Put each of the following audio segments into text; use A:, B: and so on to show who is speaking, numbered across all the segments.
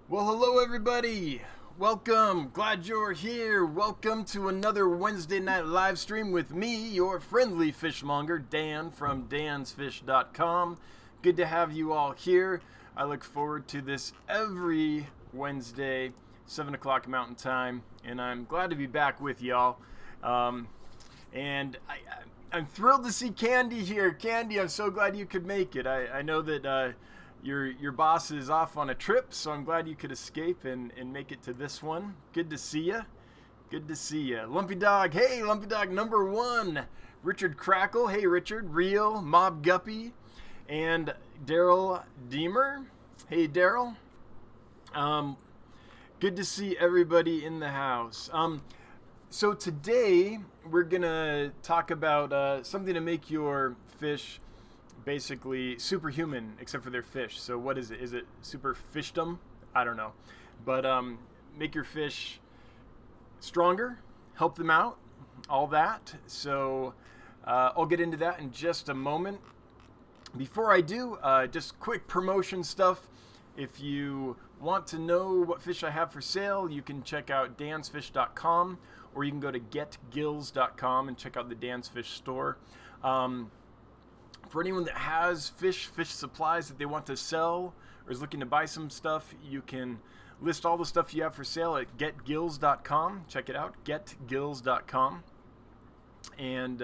A: Well, hello everybody. Welcome. Glad you're here. Welcome to another Wednesday night live stream with me, your friendly fishmonger, Dan from dansfish.com. Good to have you all here. I look forward to this every Wednesday, 7 o'clock Mountain Time, and I'm glad to be back with y'all. I'm thrilled to see Candy here. Candy, I'm so glad you could make it. I know that your boss is off on a trip, so I'm glad you could escape and make it to this one. Good to see you. Good to see you. Lumpy Dog, hey, Lumpy Dog number one. Richard Crackle, hey, Richard. Real, Mob Guppy, and Daryl Deemer. Hey, Daryl. Good to see everybody in the house. So today we're gonna talk about something to make your fish basically superhuman, except for their fish. So what is it? Is it super fishdom? I don't know, but make your fish stronger, help them out, all that. So I'll get into that in just a moment. Before I do, just quick promotion stuff. If you want to know what fish I have for sale, you can check out dansfish.com, or you can go to getgills.com and check out the Dan's Fish store. For anyone that has fish supplies that they want to sell or is looking to buy some stuff, you can list all the stuff you have for sale at getgills.com. Check it out, getgills.com. And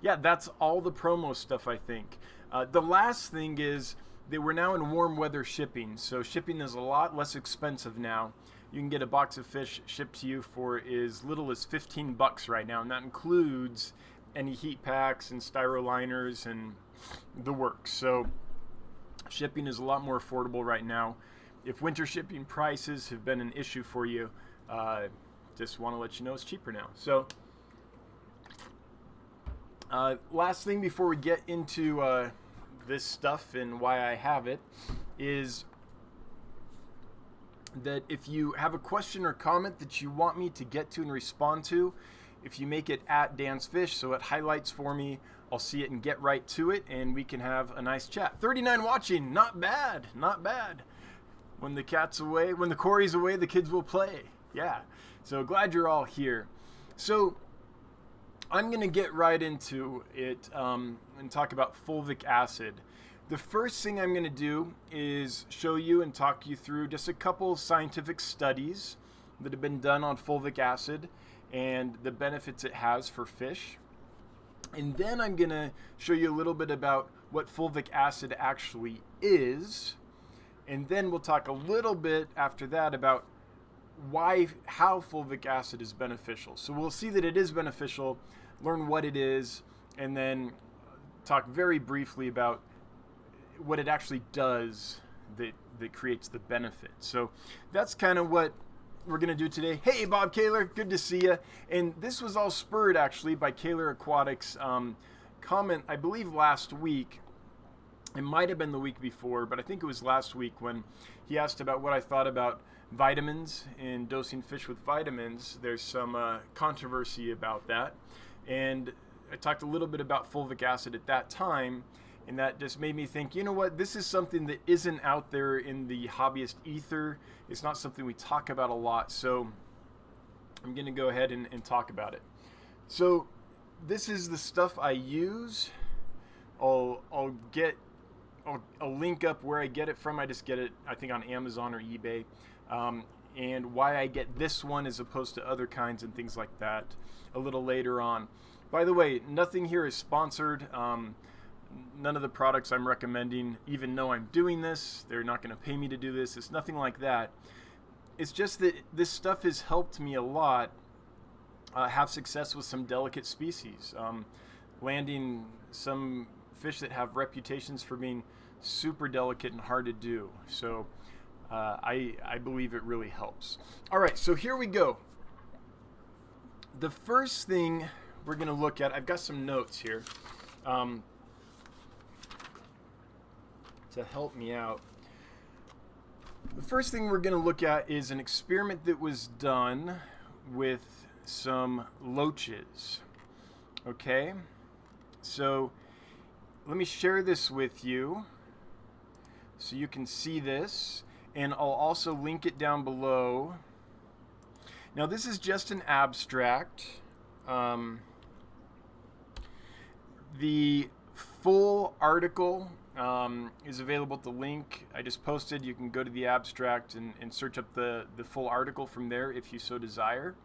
A: yeah, that's all the promo stuff, I think. The last thing is that we're now in warm weather shipping. So shipping is a lot less expensive now. You can get a box of fish shipped to you for as little as $15 right now, and that includes any heat packs and styro liners and the works. So shipping is a lot more affordable right now. If winter shipping prices have been an issue for you, just want to let you know it's cheaper now. So last thing before we get into this stuff and why I have it is that if you have a question or comment that you want me to get to and respond to, if you make it at Dan's Fish, so it highlights for me, I'll see it and get right to it, and we can have a nice chat. 39 watching, not bad, not bad. When the cat's away, when the Corey's away, the kids will play. Yeah, so glad you're all here. So I'm going to get right into it and talk about fulvic acid. The first thing I'm going to do is show you and talk you through just a couple scientific studies that have been done on fulvic acid and the benefits it has for fish. And then I'm going to show you a little bit about what fulvic acid actually is. And then we'll talk a little bit after that about how fulvic acid is beneficial. So we'll see that it is beneficial, learn what it is, and then talk very briefly about what it actually does that creates the benefit. So that's kind of what we're going to do today. Hey, Bob Kaler, good to see you. And this was all spurred, actually, by Kaler Aquatics' comment, I believe, last week. It might have been the week before, but I think it was last week when he asked about what I thought about vitamins and dosing fish with vitamins. There's some controversy about that. And I talked a little bit about fulvic acid at that time, and that just made me think, you know what, this is something that isn't out there in the hobbyist ether. It's not something we talk about a lot, so I'm going to go ahead and talk about it. So this is the stuff I use. I'll link up where I get it from. I just get it, I think, on Amazon or eBay. And why I get this one as opposed to other kinds and things like that a little later on. By the way, nothing here is sponsored. None of the products I'm recommending even know I'm doing this. They're not going to pay me to do this. It's nothing like that. It's just that this stuff has helped me a lot have success with some delicate species. Landing some fish that have reputations for being super delicate and hard to do. So I believe it really helps. All right, so here we go. The first thing we're going to look at, I've got some notes here to help me out. The first thing we're going to look at is an experiment that was done with some loaches. Okay, so let me share this with you so you can see this. and I'll also link it down below. Now this is just an abstract. The full article is available at the link I just posted. You can go to the abstract and search up the full article from there if you so desire.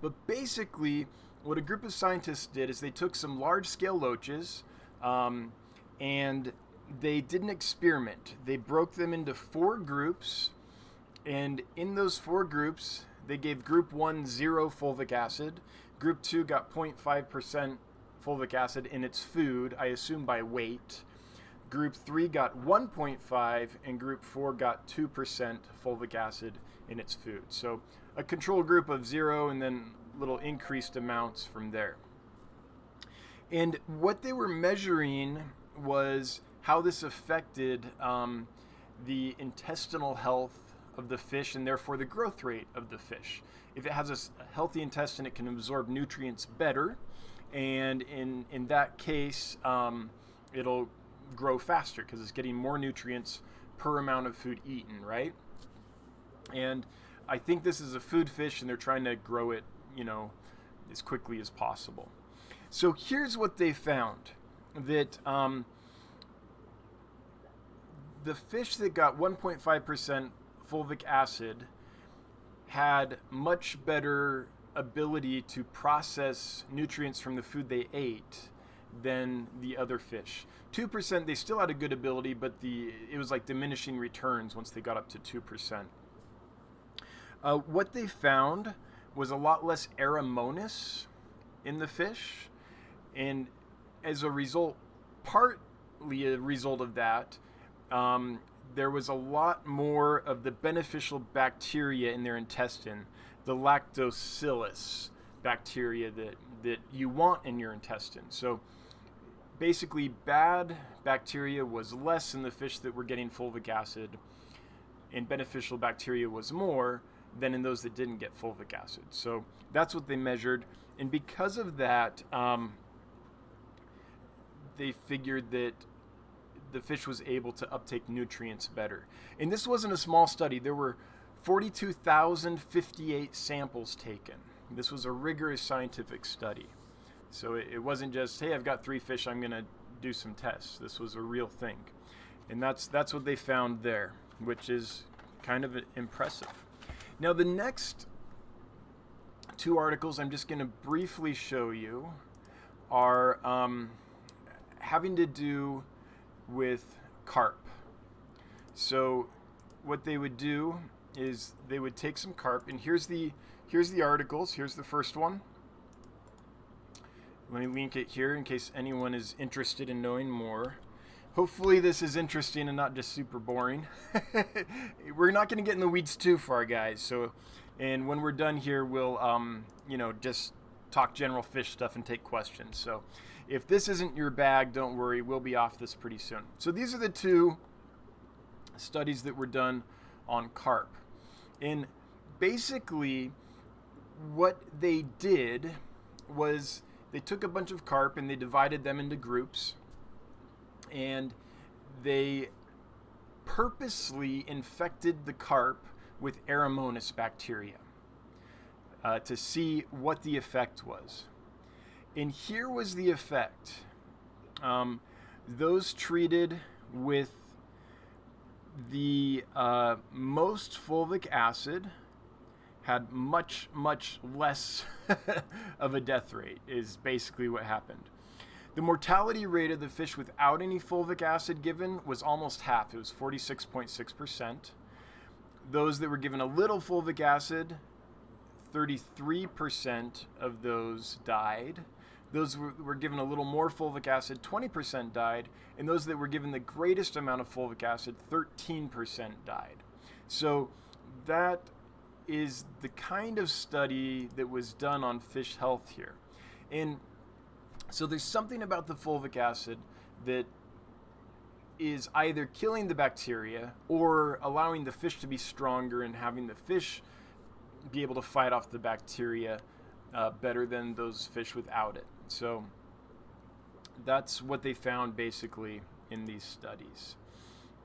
A: But basically, what a group of scientists did is they took some large-scale loaches and they did an experiment. They broke them into 4 groups, and in those 4 groups, they gave group 1 0 fulvic acid. Group 2 got 0.5% fulvic acid in its food, I assume by weight. Group 3 got 1.5, and group 4 got 2% fulvic acid in its food. So a control group of 0 and then little increased amounts from there. And what they were measuring was how this affected the intestinal health of the fish and therefore the growth rate of the fish. If it has a healthy intestine, it can absorb nutrients better, and in that case, it'll grow faster because it's getting more nutrients per amount of food eaten, right? And I think this is a food fish, and they're trying to grow it, as quickly as possible. So here's what they found, that the fish that got 1.5% fulvic acid had much better ability to process nutrients from the food they ate than the other fish. 2%, they still had a good ability, but it was like diminishing returns once they got up to 2%. What they found was a lot less Aeromonas in the fish, and as a result, partly a result of that, there was a lot more of the beneficial bacteria in their intestine, the lactobacillus bacteria that you want in your intestine. So basically, bad bacteria was less in the fish that were getting fulvic acid, and beneficial bacteria was more than in those that didn't get fulvic acid. So that's what they measured, and because of that, they figured that the fish was able to uptake nutrients better. And this wasn't a small study. There were 42,058 samples taken. This was a rigorous scientific study. So it wasn't just, hey, I've got 3 fish, I'm going to do some tests. This was a real thing. And that's what they found there, which is kind of impressive. Now, the next 2 articles I'm just going to briefly show you are having to do with carp. So what they would do is they would take some carp, and here's the articles. Here's the first one. Let me link it here in case anyone is interested in knowing more. Hopefully this is interesting and not just super boring. We're not going to get in the weeds too far, guys. So, and when we're done here, we'll just talk general fish stuff and take questions. So if this isn't your bag, don't worry, we'll be off this pretty soon. So these are the 2 studies that were done on carp. And basically what they did was they took a bunch of carp and they divided them into groups, and they purposely infected the carp with Aeromonas bacteria to see what the effect was. And here was the effect. Those treated with the most fulvic acid had much, much less of a death rate, is basically what happened. The mortality rate of the fish without any fulvic acid given was almost half. It was 46.6%. Those that were given a little fulvic acid, 33% of those died. Those were given a little more fulvic acid, 20% died. And those that were given the greatest amount of fulvic acid, 13% died. So that is the kind of study that was done on fish health here. And so there's something about the fulvic acid that is either killing the bacteria or allowing the fish to be stronger and having the fish be able to fight off the bacteria better than those fish without it. So that's what they found basically in these studies.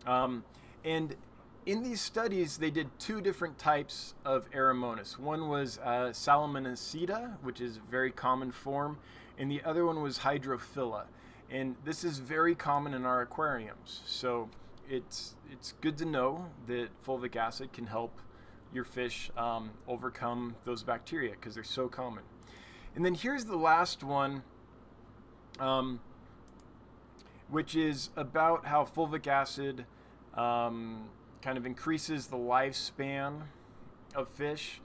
A: And in these studies, they did 2 different types of Aeromonas. One was Salmonacida, which is a very common form, and the other one was Hydrophila. And this is very common in our aquariums. So it's good to know that fulvic acid can help your fish overcome those bacteria because they're so common. And then here's the last one, which is about how fulvic acid kind of increases the lifespan of fish.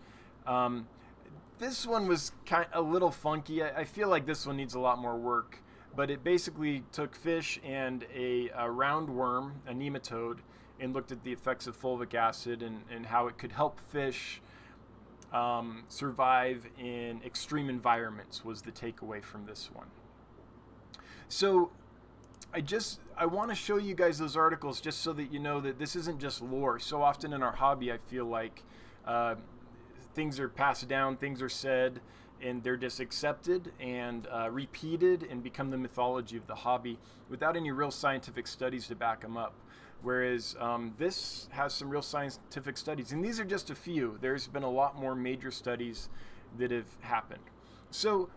A: This one was a little funky. I feel like this one needs a lot more work, but it basically took fish and a roundworm, a nematode, and looked at the effects of fulvic acid and how it could help fish survive in extreme environments was the takeaway from this one. So I want to show you guys those articles just so that you know that this isn't just lore. So often in our hobby, I feel like things are passed down, things are said, and they're just accepted and repeated and become the mythology of the hobby without any real scientific studies to back them up. Whereas this has some real scientific studies, and these are just a few. There's been a lot more major studies that have happened. So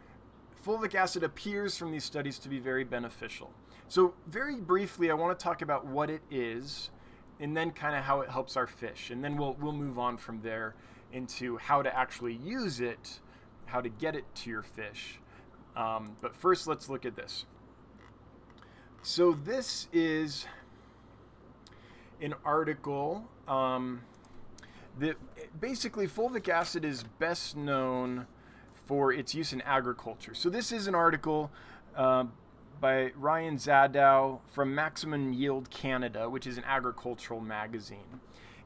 A: fulvic acid appears from these studies to be very beneficial. So very briefly, I want to talk about what it is and then kind of how it helps our fish. And then we'll move on from there into how to actually use it, how to get it to your fish. But first, let's look at this. So this is an article that basically fulvic acid is best known for its use in agriculture. So this is an article by Ryan Zadow from Maximum Yield Canada, which is an agricultural magazine.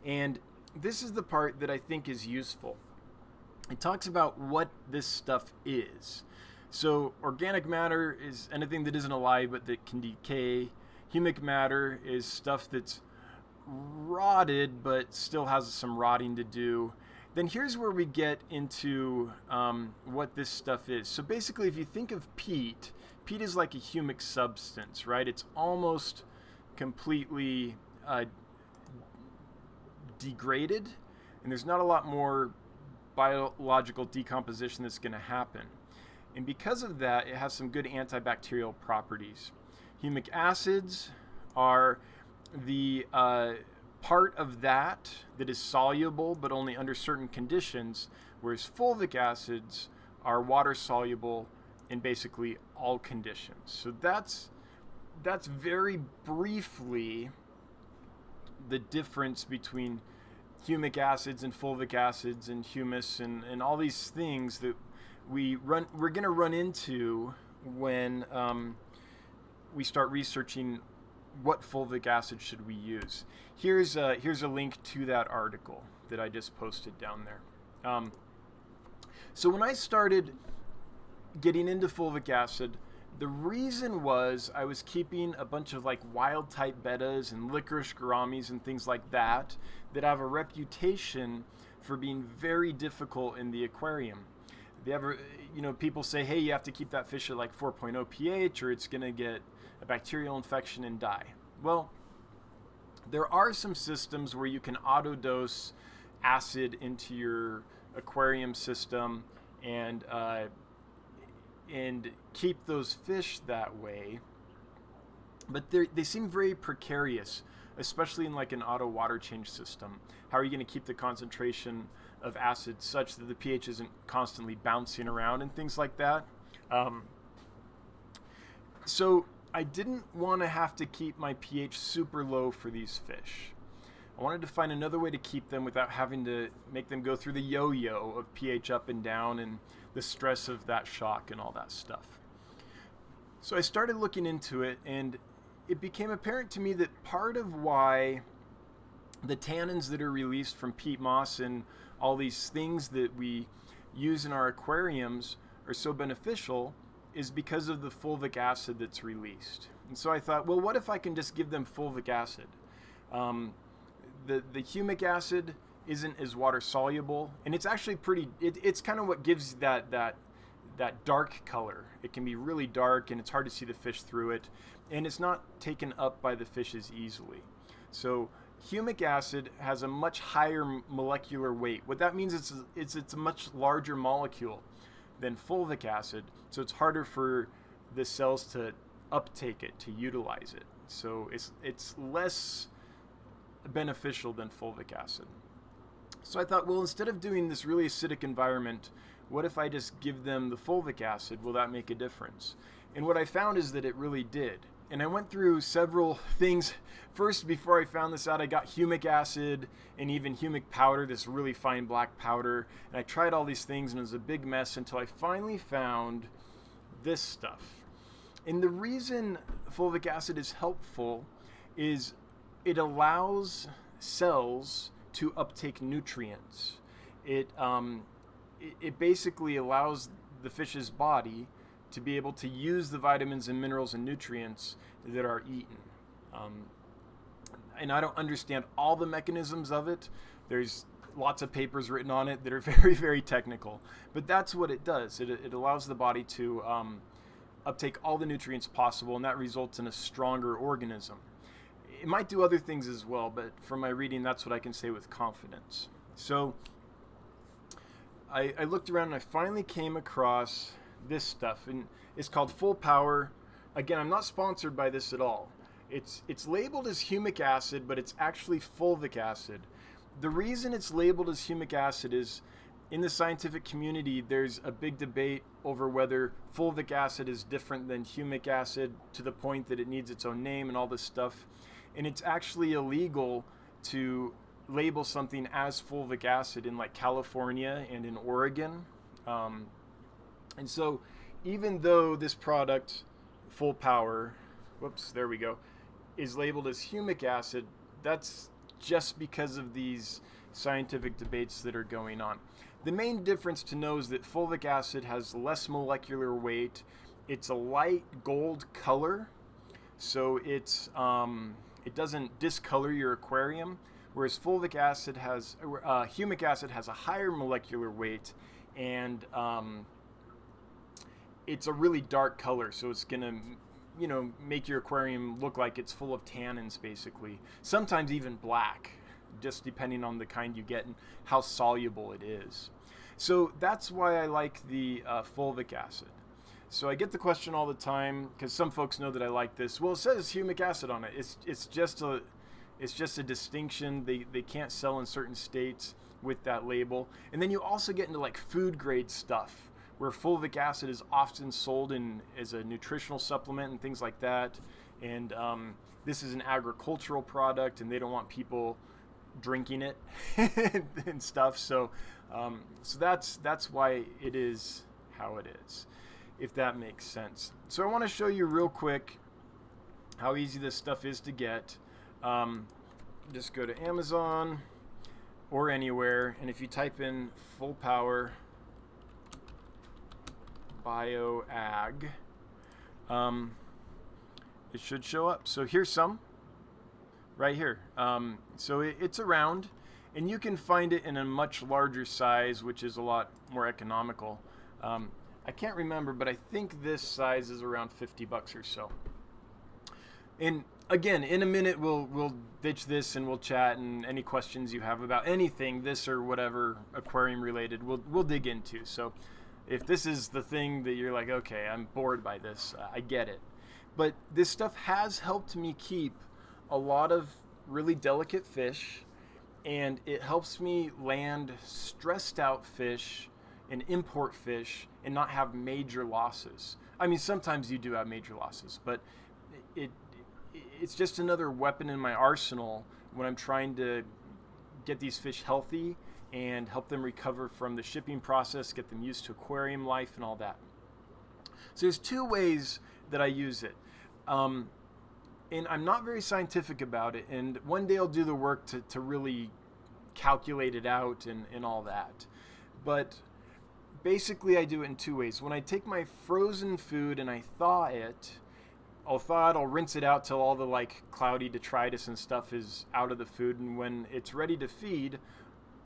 A: And this is the part that I think is useful. It talks about what this stuff is. So organic matter is anything that isn't alive but that can decay. Humic matter is stuff that's rotted but still has some rotting to do. Then here's where we get into what this stuff is. So basically, if you think of peat is like a humic substance, right? It's almost completely degraded, and there's not a lot more biological decomposition that's going to happen. And because of that, it has some good antibacterial properties. Humic acids are the part of that is soluble, but only under certain conditions, whereas fulvic acids are water soluble in basically all conditions. So that's very briefly the difference between humic acids and fulvic acids and humus and all these things that we're going to run into when we start researching what fulvic acid should we use. Here's a link to that article that I just posted down there. So when I started getting into fulvic acid, the reason was I was keeping a bunch of like wild type bettas and licorice gouramis and things like that have a reputation for being very difficult in the aquarium. People say, hey, you have to keep that fish at like 4.0 pH or it's going to get a bacterial infection and die. Well, there are some systems where you can auto dose acid into your aquarium system and keep those fish that way, but they seem very precarious, especially in like an auto water change system. How are you going to keep the concentration of acid such that the pH isn't constantly bouncing around and things like that? So I didn't want to have to keep my pH super low for these fish. I wanted to find another way to keep them without having to make them go through the yo-yo of pH up and down and the stress of that shock and all that stuff. So I started looking into it, and it became apparent to me that part of why the tannins that are released from peat moss and all these things that we use in our aquariums are so beneficial is because of the fulvic acid that's released. And so I thought, well, what if I can just give them fulvic acid? The humic acid isn't as water soluble, and it's actually it's kind of what gives that dark color. It can be really dark and it's hard to see the fish through it, and it's not taken up by the fish as easily. So humic acid has a much higher molecular weight. What that means is it's a much larger molecule than fulvic acid, so it's harder for the cells to uptake it, to utilize it. So it's less beneficial than fulvic acid. So I thought, well, instead of doing this really acidic environment, what if I just give them the fulvic acid? Will that make a difference? And what I found is that it really did. And I went through several things. First, before I found this out, I got humic acid and even humic powder, this really fine black powder. And I tried all these things, and it was a big mess until I finally found this stuff. And the reason fulvic acid is helpful is it allows cells to uptake nutrients. It basically allows the fish's body to be able to use the vitamins and minerals and nutrients that are eaten. And I don't understand all the mechanisms of it. There's lots of papers written on it that are very, very technical. But that's what it does. It allows the body to uptake all the nutrients possible, and that results in a stronger organism. It might do other things as well, but from my reading, that's what I can say with confidence. So I looked around and I finally came across this stuff, and it's called Full Power. Again, I'm not sponsored by this at all. It's labeled as humic acid, but it's actually fulvic acid. The reason it's labeled as humic acid is in the scientific community, there's a big debate over whether fulvic acid is different than humic acid to the point that it needs its own name and all this stuff. And it's actually illegal to label something as fulvic acid in like California and in Oregon. And so even though this product, Full Power, there we go, is labeled as humic acid, that's just because of these scientific debates that are going on. The main difference to know is that fulvic acid has less molecular weight. It's a light gold color, so it doesn't discolor your aquarium, whereas humic acid has a higher molecular weight, and it's a really dark color, so it's gonna make your aquarium look like it's full of tannins, basically. Sometimes even black, just depending on the kind you get and how soluble it is. So that's why I like the fulvic acid. So I get the question all the time, because some folks know that I like this. Well, it says humic acid on it. It's just a distinction. They can't sell in certain states with that label. And then you also get into like food grade stuff, where fulvic acid is often sold as a nutritional supplement and things like that. And this is an agricultural product, and they don't want people drinking it and stuff. So that's why it is how it is, if that makes sense. So I want to show you real quick how easy this stuff is to get. Just go to Amazon or anywhere, and if you type in Full Power Bioag, it should show up. So here's some right here. So it's around, and you can find it in a much larger size, which is a lot more economical. I can't remember, but I think this size is around $50 or so. And again, in a minute we'll ditch this and we'll chat, and any questions you have about anything, this or whatever aquarium related, we'll dig into. So if this is the thing that you're like, okay, I'm bored by this, I get it. But this stuff has helped me keep a lot of really delicate fish, and it helps me land stressed out fish and import fish and not have major losses. I mean, sometimes you do have major losses, but it's just another weapon in my arsenal when I'm trying to get these fish healthy and help them recover from the shipping process, get them used to aquarium life and all that. So there's two ways that I use it. And I'm not very scientific about it, and one day I'll do the work to really calculate it out and all that. But basically I do it in two ways. When I take my frozen food and I thaw it, I'll rinse it out till all the like cloudy detritus and stuff is out of the food, and when it's ready to feed,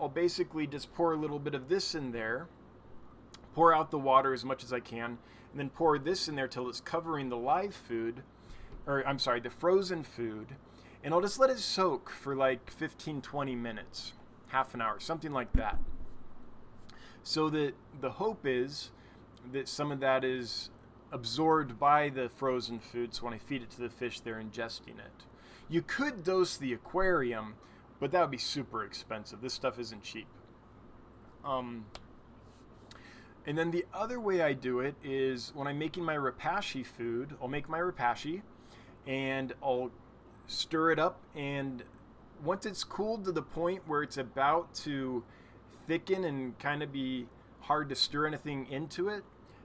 A: I'll basically just pour a little bit of this in there, pour out the water as much as I can, and then pour this in there till it's covering the live food, or I'm sorry, the frozen food. and I'll just let it soak for like 15-20 minutes, half an hour, something like that. So that the hope is that some of that is absorbed by the frozen food, so when I feed it to the fish, they're ingesting it. You could dose the aquarium, but that would be super expensive. This stuff isn't cheap. And then the other way I do it is when I'm making my rapashi food, I'll make my rapashi and I'll stir it up, and once it's cooled to the point where it's about to thicken and kind of be hard to stir anything into it,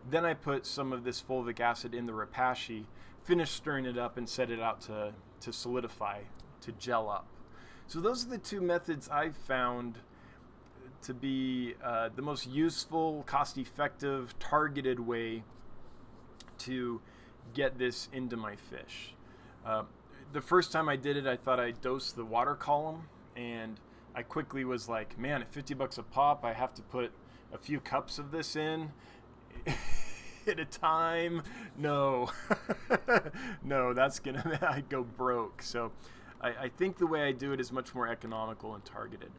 A: then I put some of this fulvic acid in the rapashi, finish stirring it up, and set it out to solidify, to gel up. So those are the two methods I've found to be the most useful, cost-effective, targeted way to get this into my fish. The first time I did it, I thought I dosed the water column, and I quickly was like, man, at $50 a pop, I have to put a few cups of this in at a time. No, no, that's gonna I go broke. So I think the way I do it is much more economical and targeted.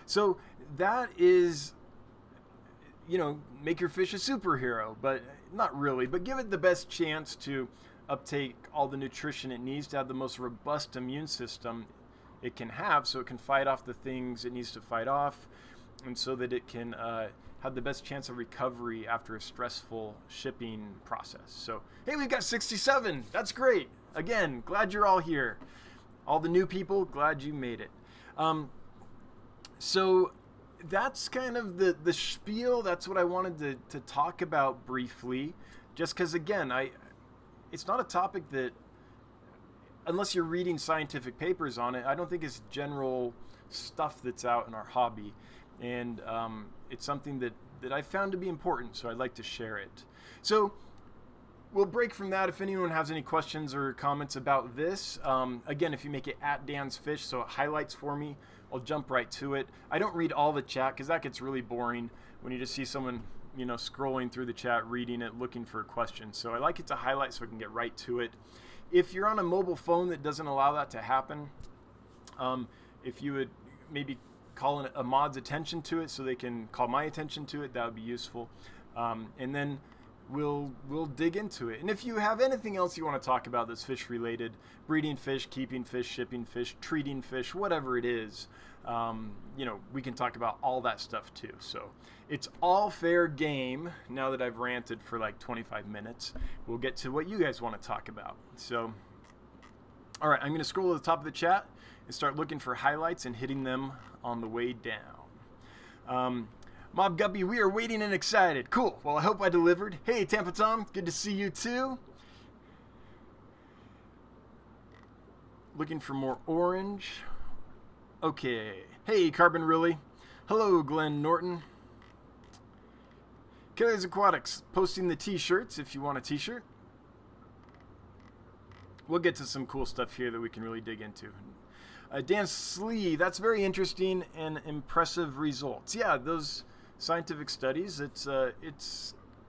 A: So that is, you know, make your fish a superhero, but not really, but give it the best chance to uptake all the nutrition it needs to have the most robust immune system it can have, so it can fight off the things it needs to fight off, and so that it can have the best chance of recovery after a stressful shipping process. So, hey, we've got 67. That's great. Again, glad you're all here. All the new people, glad you made it. So that's kind of the spiel. That's what I wanted to talk about briefly, just because, again, it's not a topic that, unless you're reading scientific papers on it, I don't think it's general stuff that's out in our hobby. And it's something that I found to be important, so I'd like to share it. So we'll break from that. If anyone has any questions or comments about this, again, if you make it at Dan's Fish, so it highlights for me, I'll jump right to it. I don't read all the chat because that gets really boring when you just see someone, you know, scrolling through the chat, reading it, looking for a question. So I like it to highlight so I can get right to it. If you're on a mobile phone that doesn't allow that to happen, if you would maybe call a mod's attention to it so they can call my attention to it, that would be useful. And then we'll dig into it. And if you have anything else you want to talk about that's fish related, breeding fish, keeping fish, shipping fish, treating fish, whatever it is, you know, we can talk about all that stuff too. So it's all fair game. Now that I've ranted for like 25 minutes, we'll get to what you guys want to talk about. So, all right, I'm going to scroll to the top of the chat and start looking for highlights and hitting them on the way down. Mob Guppy, we are waiting and excited. Cool. Well, I hope I delivered. Hey, Tampa Tom, good to see you too. Looking for more orange. Okay. Hey, Carbon Really. Hello, Glenn Norton. Kelly's Aquatics posting the t-shirts if you want a t-shirt. We'll get to some cool stuff here that we can really dig into. Dan Slee, that's very interesting and impressive results. Yeah, those scientific studies, it's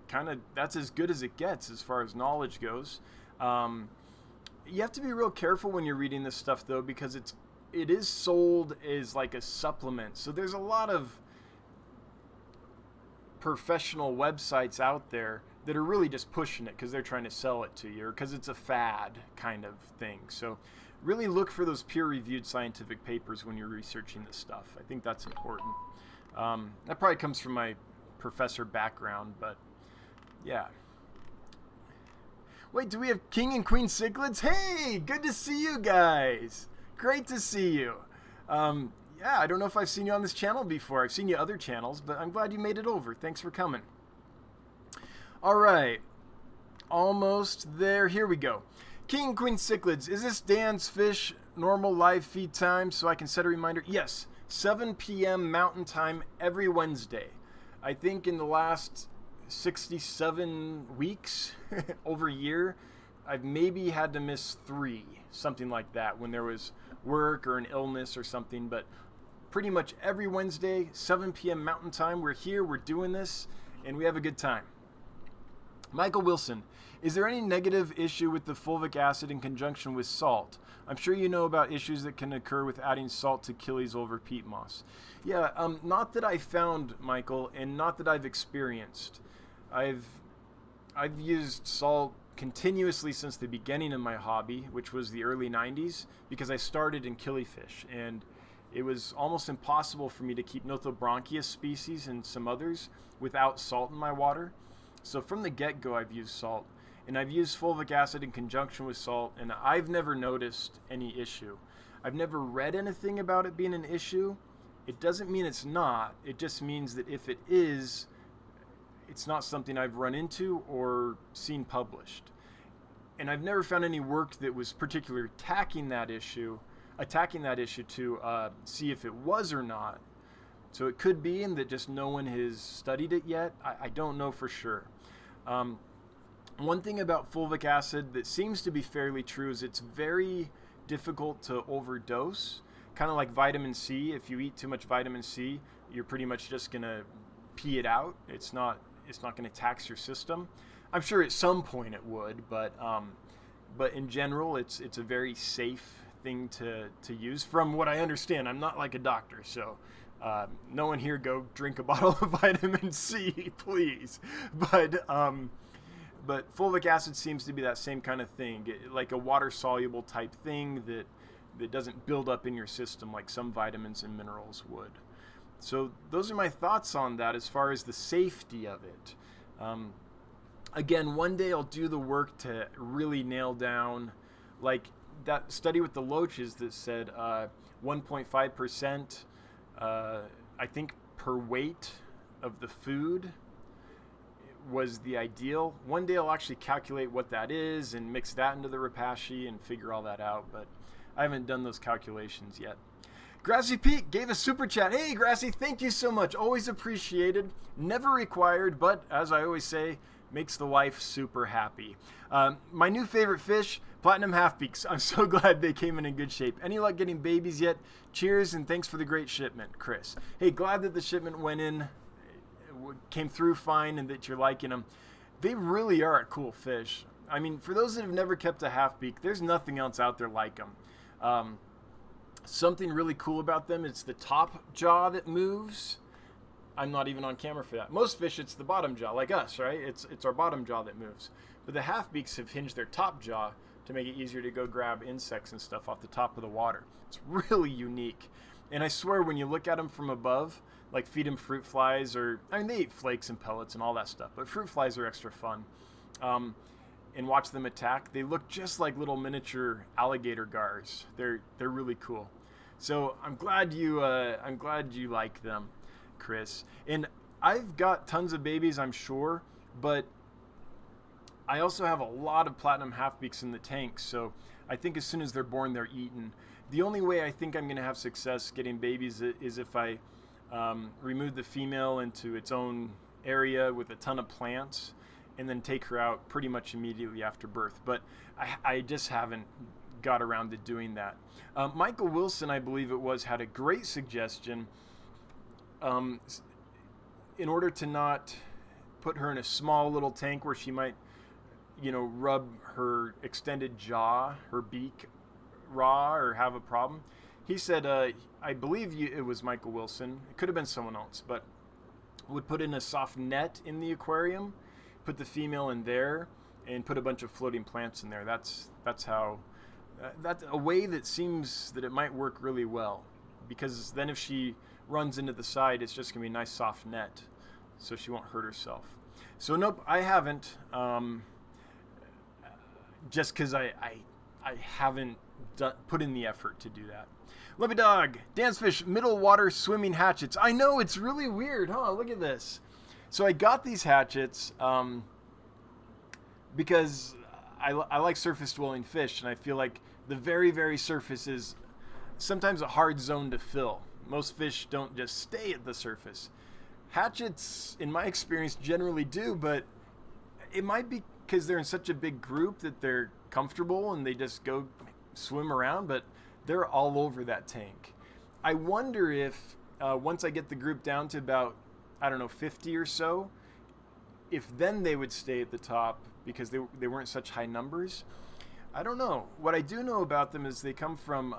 A: kind of, that's as good as it gets as far as knowledge goes. You have to be real careful when you're reading this stuff though, because it is sold as like a supplement. So there's a lot of professional websites out there that are really just pushing it because they're trying to sell it to you or because it's a fad kind of thing. So really look for those peer-reviewed scientific papers when you're researching this stuff. I think that's important. That probably comes from my professor background, but yeah. Wait, do we have King and Queen Cichlids? Hey, good to see you guys. Great to see you. Yeah, I don't know if I've seen you on this channel before. I've seen you other channels, but I'm glad you made it over. Thanks for coming. All right. Almost there. Here we go. King and Queen Cichlids. Is this Dan's Fish normal live feed time so I can set a reminder? Yes. 7 p.m. Mountain Time every Wednesday. I think in the last 67 weeks, over a year, I've maybe had to miss 3, something like that, when there was work or an illness or something. But pretty much every Wednesday, 7 p.m. Mountain Time, we're here, we're doing this, and we have a good time. Michael Wilson, is there any negative issue with the fulvic acid in conjunction with salt? I'm sure you know about issues that can occur with adding salt to Achilles over peat moss. Yeah, not that I found, Michael, and not that I've experienced. I've used salt continuously since the beginning of my hobby, which was the early 90s, because I started in killifish, and it was almost impossible for me to keep Nothobranchius species and some others without salt in my water. So from the get-go, I've used salt, and I've used fulvic acid in conjunction with salt, and I've never noticed any issue. I've never read anything about it being an issue. It doesn't mean it's not. It just means that if it is, it's not something I've run into or seen published. And I've never found any work that was particularly attacking that issue to see if it was or not. So it could be in that just no one has studied it yet. I don't know for sure. One thing about fulvic acid that seems to be fairly true is it's very difficult to overdose. Kind of like vitamin C. If you eat too much vitamin C, you're pretty much just going to pee it out. It's not going to tax your system. I'm sure at some point it would, but in general, it's a very safe thing to use. From what I understand, I'm not like a doctor, so no one here go drink a bottle of vitamin C, please. But fulvic acid seems to be that same kind of thing, like a water-soluble type thing that doesn't build up in your system like some vitamins and minerals would. So those are my thoughts on that as far as the safety of it. Again, one day I'll do the work to really nail down, like that study with the loaches that said 1.5%, I think, per weight of the food was the ideal. One day I'll actually calculate what that is and mix that into the Repashy and figure all that out, but I haven't done those calculations yet. Grassy Pete gave a super chat. Hey, Grassy, thank you so much. Always appreciated. Never required, but as I always say, makes the wife super happy. My new favorite fish, platinum half-beaks. I'm so glad they came in good shape. Any luck getting babies yet? Cheers, and thanks for the great shipment, Chris. Hey, glad that the shipment went in, came through fine, and that you're liking them. They really are a cool fish. I mean, for those that have never kept a half-beak, there's nothing else out there like them. Something really cool about them is the top jaw that moves. I'm not even on camera for that. Most fish, it's the bottom jaw, like us, right? It's our bottom jaw that moves. But the half-beaks have hinged their top jaw to make it easier to go grab insects and stuff off the top of the water. It's really unique. And I swear when you look at them from above, like feed them fruit flies, or, I mean, they eat flakes and pellets and all that stuff, but fruit flies are extra fun. And watch them attack. They look just like little miniature alligator gars. They're really cool. So I'm glad you like them, Chris. And I've got tons of babies, I'm sure, but I also have a lot of platinum half-beaks in the tank, so I think as soon as they're born, they're eaten. The only way I think I'm going to have success getting babies is if I remove the female into its own area with a ton of plants and then take her out pretty much immediately after birth. But I just haven't got around to doing that. Michael Wilson, I believe it was, had a great suggestion. In order to not put her in a small little tank where she might, rub her extended jaw, her beak raw or have a problem, he said, I believe it was Michael Wilson, it could have been someone else, but would put in a soft net in the aquarium, put the female in there, and put a bunch of floating plants in there. That's a way that seems that it might work really well, because then if she runs into the side, it's just gonna be a nice soft net, so she won't hurt herself. So nope, I haven't, just because I haven't put in the effort to do that. Love Dog, Dance Fish, middle water swimming hatchets. I know, it's really weird, huh? Look at this. So I got these hatchets because I like surface dwelling fish, and I feel like the very, very surface is sometimes a hard zone to fill. Most fish don't just stay at the surface. Hatchets, in my experience, generally do, but it might be because they're in such a big group that they're comfortable and they just go swim around, but they're all over that tank. I wonder if once I get the group down to about, 50 or so, if then they would stay at the top because they weren't such high numbers, I don't know. What I do know about them is they come from,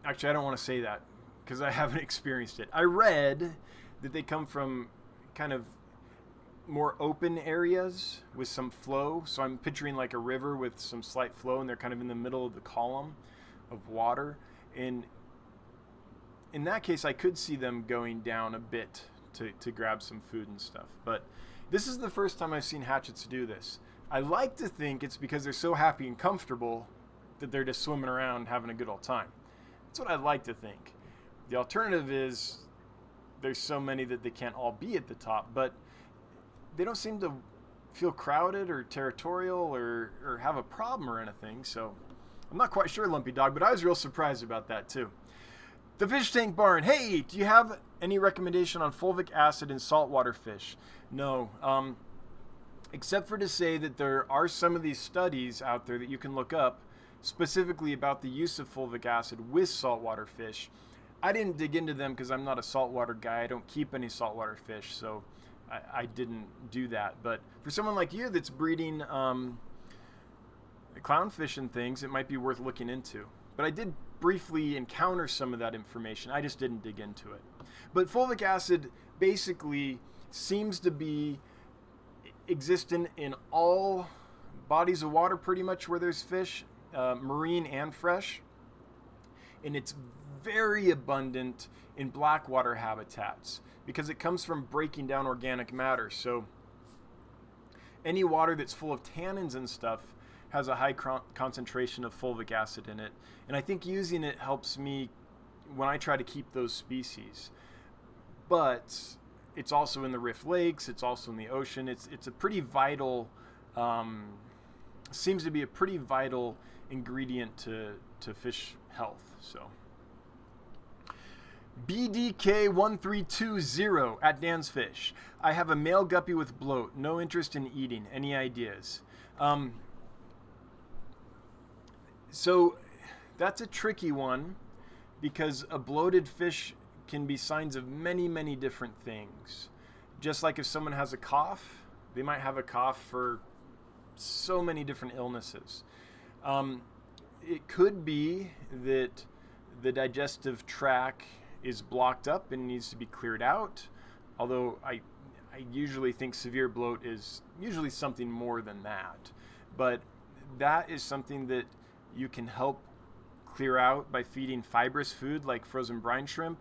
A: actually I don't want to say that because I haven't experienced it. I read that they come from kind of more open areas with some flow. So I'm picturing like a river with some slight flow, and they're kind of in the middle of the column of water. And in that case, I could see them going down a bit to grab some food and stuff. But this is the first time I've seen hatchets do this. I like to think it's because they're so happy and comfortable that they're just swimming around having a good old time. That's what I like to think. The alternative is there's so many that they can't all be at the top, but they don't seem to feel crowded or territorial or have a problem or anything. So I'm not quite sure, Lumpy Dog, but I was real surprised about that too. The Fish Tank Barn. Hey, do you have any recommendation on fulvic acid in saltwater fish? No. Except for to say that there are some of these studies out there that you can look up specifically about the use of fulvic acid with saltwater fish. I didn't dig into them because I'm not a saltwater guy. I don't keep any saltwater fish, so I didn't do that. But for someone like you that's breeding clownfish and things, it might be worth looking into. But I did briefly encounter some of that information. I just didn't dig into it. But fulvic acid basically seems to be existent in all bodies of water pretty much where there's fish, marine and fresh. And it's very abundant in blackwater habitats because it comes from breaking down organic matter. So any water that's full of tannins and stuff has a high concentration of fulvic acid in it. And I think using it helps me when I try to keep those species. But it's also in the Rift Lakes, it's also in the ocean. It's a pretty vital, seems to be a pretty vital ingredient to fish health. So BDK1320 at Dan's Fish. I have a male guppy with bloat. No interest in eating. Any ideas? So that's a tricky one because a bloated fish can be signs of many, many different things. Just like if someone has a cough, they might have a cough for so many different illnesses. It could be that the digestive tract is blocked up and needs to be cleared out, although I usually think severe bloat is usually something more than that. But that is something that you can help clear out by feeding fibrous food like frozen brine shrimp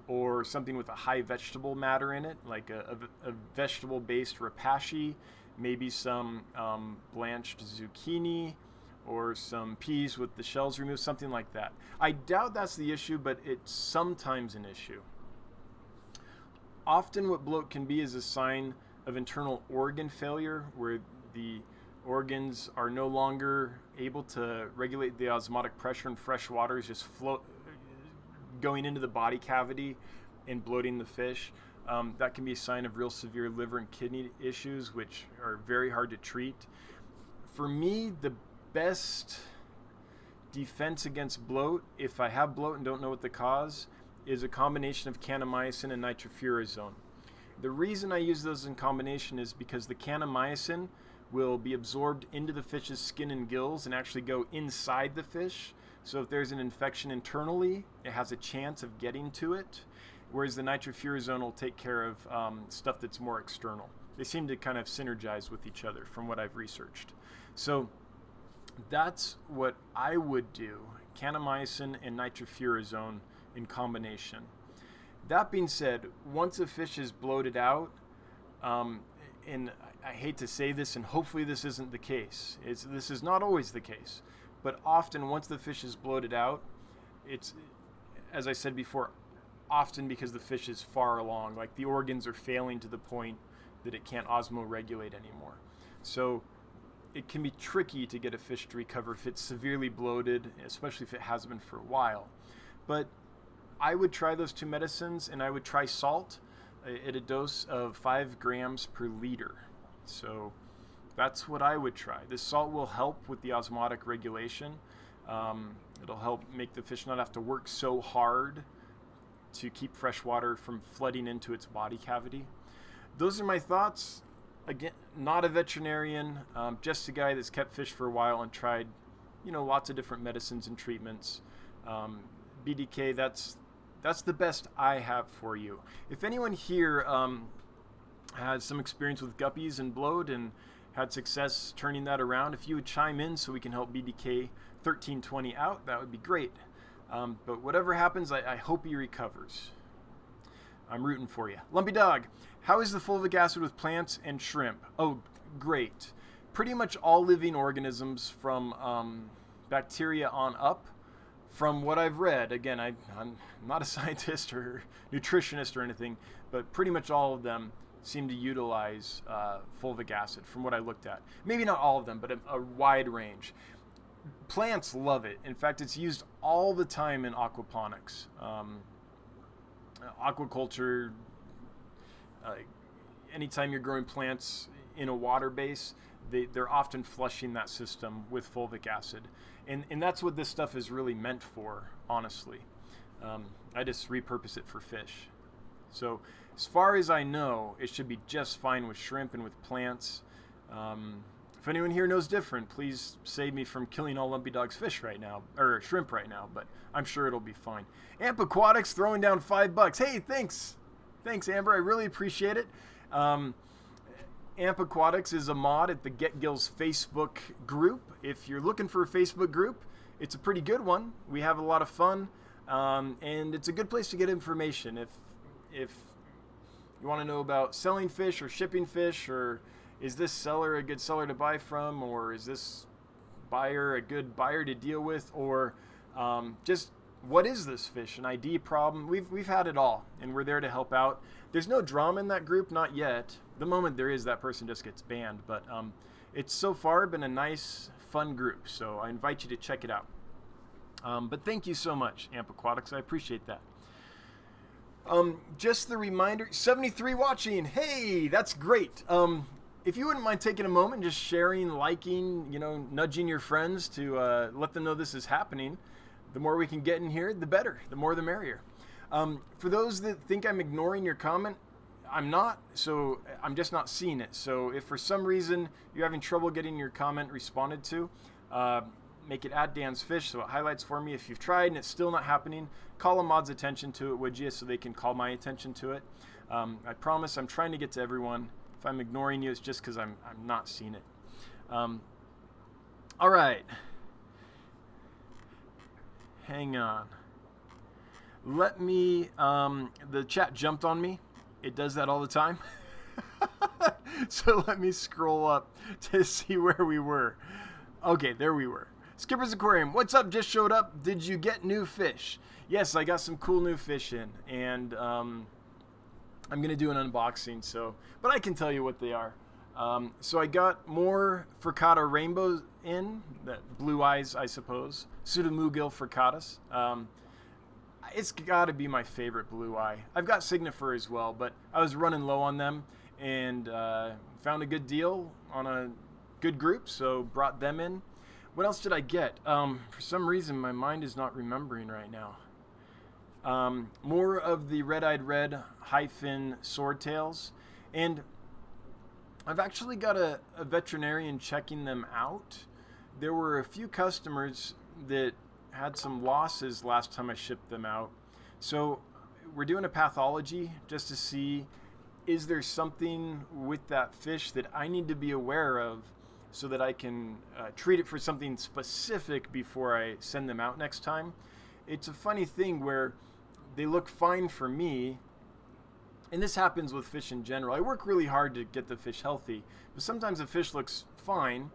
A: or something with a high vegetable matter in it, like a vegetable-based rapashi, maybe some blanched zucchini, or some peas with the shells removed, something like that. I doubt that's the issue, but it's sometimes an issue. Often what bloat can be is a sign of internal organ failure, where the organs are no longer able to regulate the osmotic pressure in fresh water, is just going into the body cavity and bloating the fish. That can be a sign of real severe liver and kidney issues, which are very hard to treat. For me, the best defense against bloat, if I have bloat and don't know what the cause, is a combination of kanamycin and nitrofurazone. The reason I use those in combination is because the kanamycin will be absorbed into the fish's skin and gills and actually go inside the fish. So if there's an infection internally, it has a chance of getting to it, whereas the nitrofurazone will take care of stuff that's more external. They seem to kind of synergize with each other from what I've researched. So that's what I would do, kanamycin and nitrofurazone in combination. That being said, once a fish is bloated out, and I hate to say this, and hopefully this isn't the case. This is not always the case. But often, once the fish is bloated out, it's, as I said before, often because the fish is far along. Like the organs are failing to the point that it can't osmoregulate anymore. So it can be tricky to get a fish to recover if it's severely bloated, especially if it has been for a while. But I would try those two medicines, and I would try salt at a dose of 5 grams per liter. So that's what I would try. This salt will help with the osmotic regulation. It'll help make the fish not have to work so hard to keep fresh water from flooding into its body cavity. Those are my thoughts. Again, not a veterinarian, just a guy that's kept fish for a while and tried, lots of different medicines and treatments. BDK, that's the best I have for you. If anyone here has some experience with guppies and bloat and had success turning that around, if you would chime in so we can help BDK 1320 out, that would be great. But whatever happens, I hope he recovers. I'm rooting for you. Lumpy Dog, how is the fulvic acid with plants and shrimp? Oh, great. Pretty much all living organisms from bacteria on up. From what I've read, again, I'm not a scientist or nutritionist or anything, but pretty much all of them seem to utilize fulvic acid from what I looked at. Maybe not all of them, but a wide range. Plants love it. In fact, it's used all the time in aquaponics. Aquaculture, anytime you're growing plants in a water base, they're often flushing that system with fulvic acid. And that's what this stuff is really meant for, honestly. I just repurpose it for fish. So as far as I know, it should be just fine with shrimp and with plants. If anyone here knows different, please save me from killing all Lumpy Dog's fish right now, or shrimp right now, but I'm sure it'll be fine. Amp Aquatics throwing down $5. Hey, thanks. Thanks, Amber. I really appreciate it. Amp Aquatics is a mod at the Get Gills Facebook group. If you're looking for a Facebook group, it's a pretty good one. We have a lot of fun, and it's a good place to get information. If you want to know about selling fish or shipping fish, or is this seller a good seller to buy from, or is this buyer a good buyer to deal with, or just what is this fish, an ID problem? We've had it all, and we're there to help out. There's no drama in that group, not yet. The moment there is, that person just gets banned, but it's so far been a nice, fun group, so I invite you to check it out. But thank you so much, Amp Aquatics. I appreciate that. Just the reminder, 73 watching. Hey, that's great. If you wouldn't mind taking a moment, just sharing, liking, nudging your friends to let them know this is happening. The more we can get in here, the better. The more the merrier. For those that think I'm ignoring your comment, I'm not, so I'm just not seeing it. So if for some reason you're having trouble getting your comment responded to, make it at Dan's Fish so it highlights for me. If you've tried and it's still not happening, call a mod's attention to it, would you, so they can call my attention to it. I promise I'm trying to get to everyone. If I'm ignoring you, it's just because I'm not seeing it. All right. Hang on. Let me, the chat jumped on me. It does that all the time. So let me scroll up to see where we were. Okay, there we were. Skipper's Aquarium, what's up? Just showed up. Did you get new fish? Yes, I got some cool new fish in, and I'm going to do an unboxing, but I can tell you what they are. So I got more Friccata rainbows in, that blue eyes, I suppose. Pseudomugil friccatus. It's got to be my favorite blue eye. I've got Signifer as well, but I was running low on them and found a good deal on a good group, so brought them in. What else did I get? For some reason, my mind is not remembering right now. More of the red-eyed red high-fin swordtails, and I've actually got a veterinarian checking them out. There were a few customers that had some losses last time I shipped them out. So we're doing a pathology just to see, is there something with that fish that I need to be aware of so that I can treat it for something specific before I send them out next time. It's a funny thing where they look fine for me, and this happens with fish in general. I work really hard to get the fish healthy, but sometimes the fish looks fine,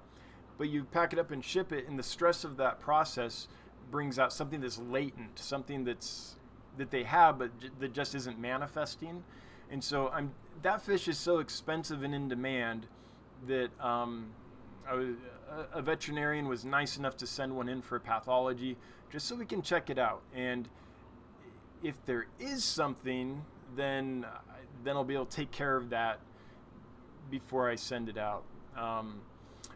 A: but you pack it up and ship it, and the stress of that process brings out something that's latent, something that they have but that just isn't manifesting. And so that fish is so expensive and in demand that a veterinarian was nice enough to send one in for a pathology just so we can check it out. And if there is something, then I'll be able to take care of that before I send it out.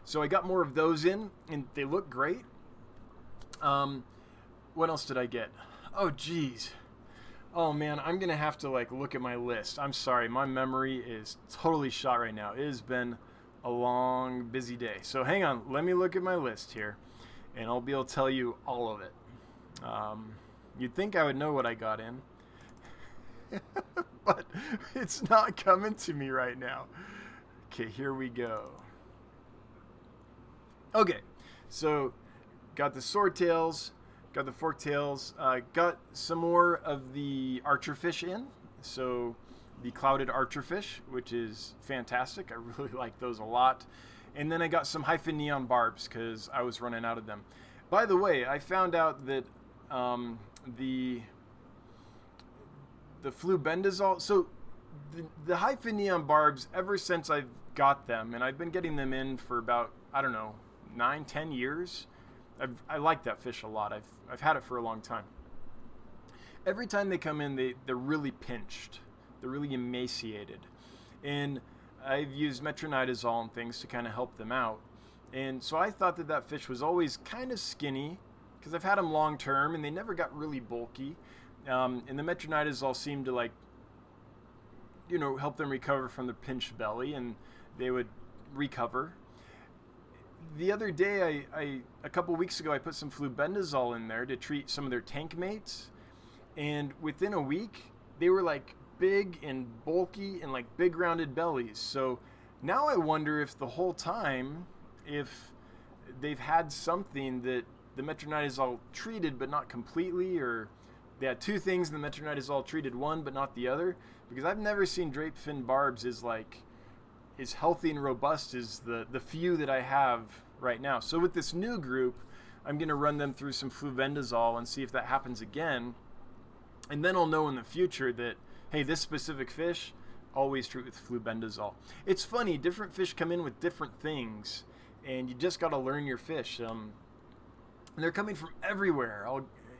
A: So I got more of those in, and they look great. What else did I get? Oh, geez. Oh man, I'm gonna have to like look at my list. I'm sorry, my memory is totally shot right now. It has been a long, busy day. So hang on, let me look at my list here, and I'll be able to tell you all of it. You'd think I would know what I got in, but it's not coming to me right now. Okay, here we go. Okay, so got the swordtails, got the forktails, got some more of the archerfish in. So the clouded archerfish, which is fantastic. I really like those a lot. And then I got some hyphen neon barbs because I was running out of them. By the way, I found out that the flubendazole, so the hyphen neon barbs, ever since I've got them, and I've been getting them in for about, I don't know, 9-10 years. I like that fish a lot. I've had it for a long time. Every time they come in, they're really pinched. They're really emaciated. And I've used metronidazole and things to kind of help them out. And so I thought that fish was always kind of skinny because I've had them long term and they never got really bulky. And the metronidazole seemed to like, help them recover from the pinched belly, and they would recover. The other day, a couple weeks ago, I put some flubendazole in there to treat some of their tank mates, and within a week, they were like big and bulky and like big rounded bellies. So now I wonder if the whole time, if they've had something that the metronidazole treated but not completely, or they had two things and the metronidazole treated one but not the other, because I've never seen draped fin barbs as healthy and robust as the few that I have right now. So with this new group, I'm going to run them through some flubendazole and see if that happens again. And then I'll know in the future that, hey, this specific fish, always treat with flubendazole. It's funny, different fish come in with different things, and you just got to learn your fish. And they're coming from everywhere.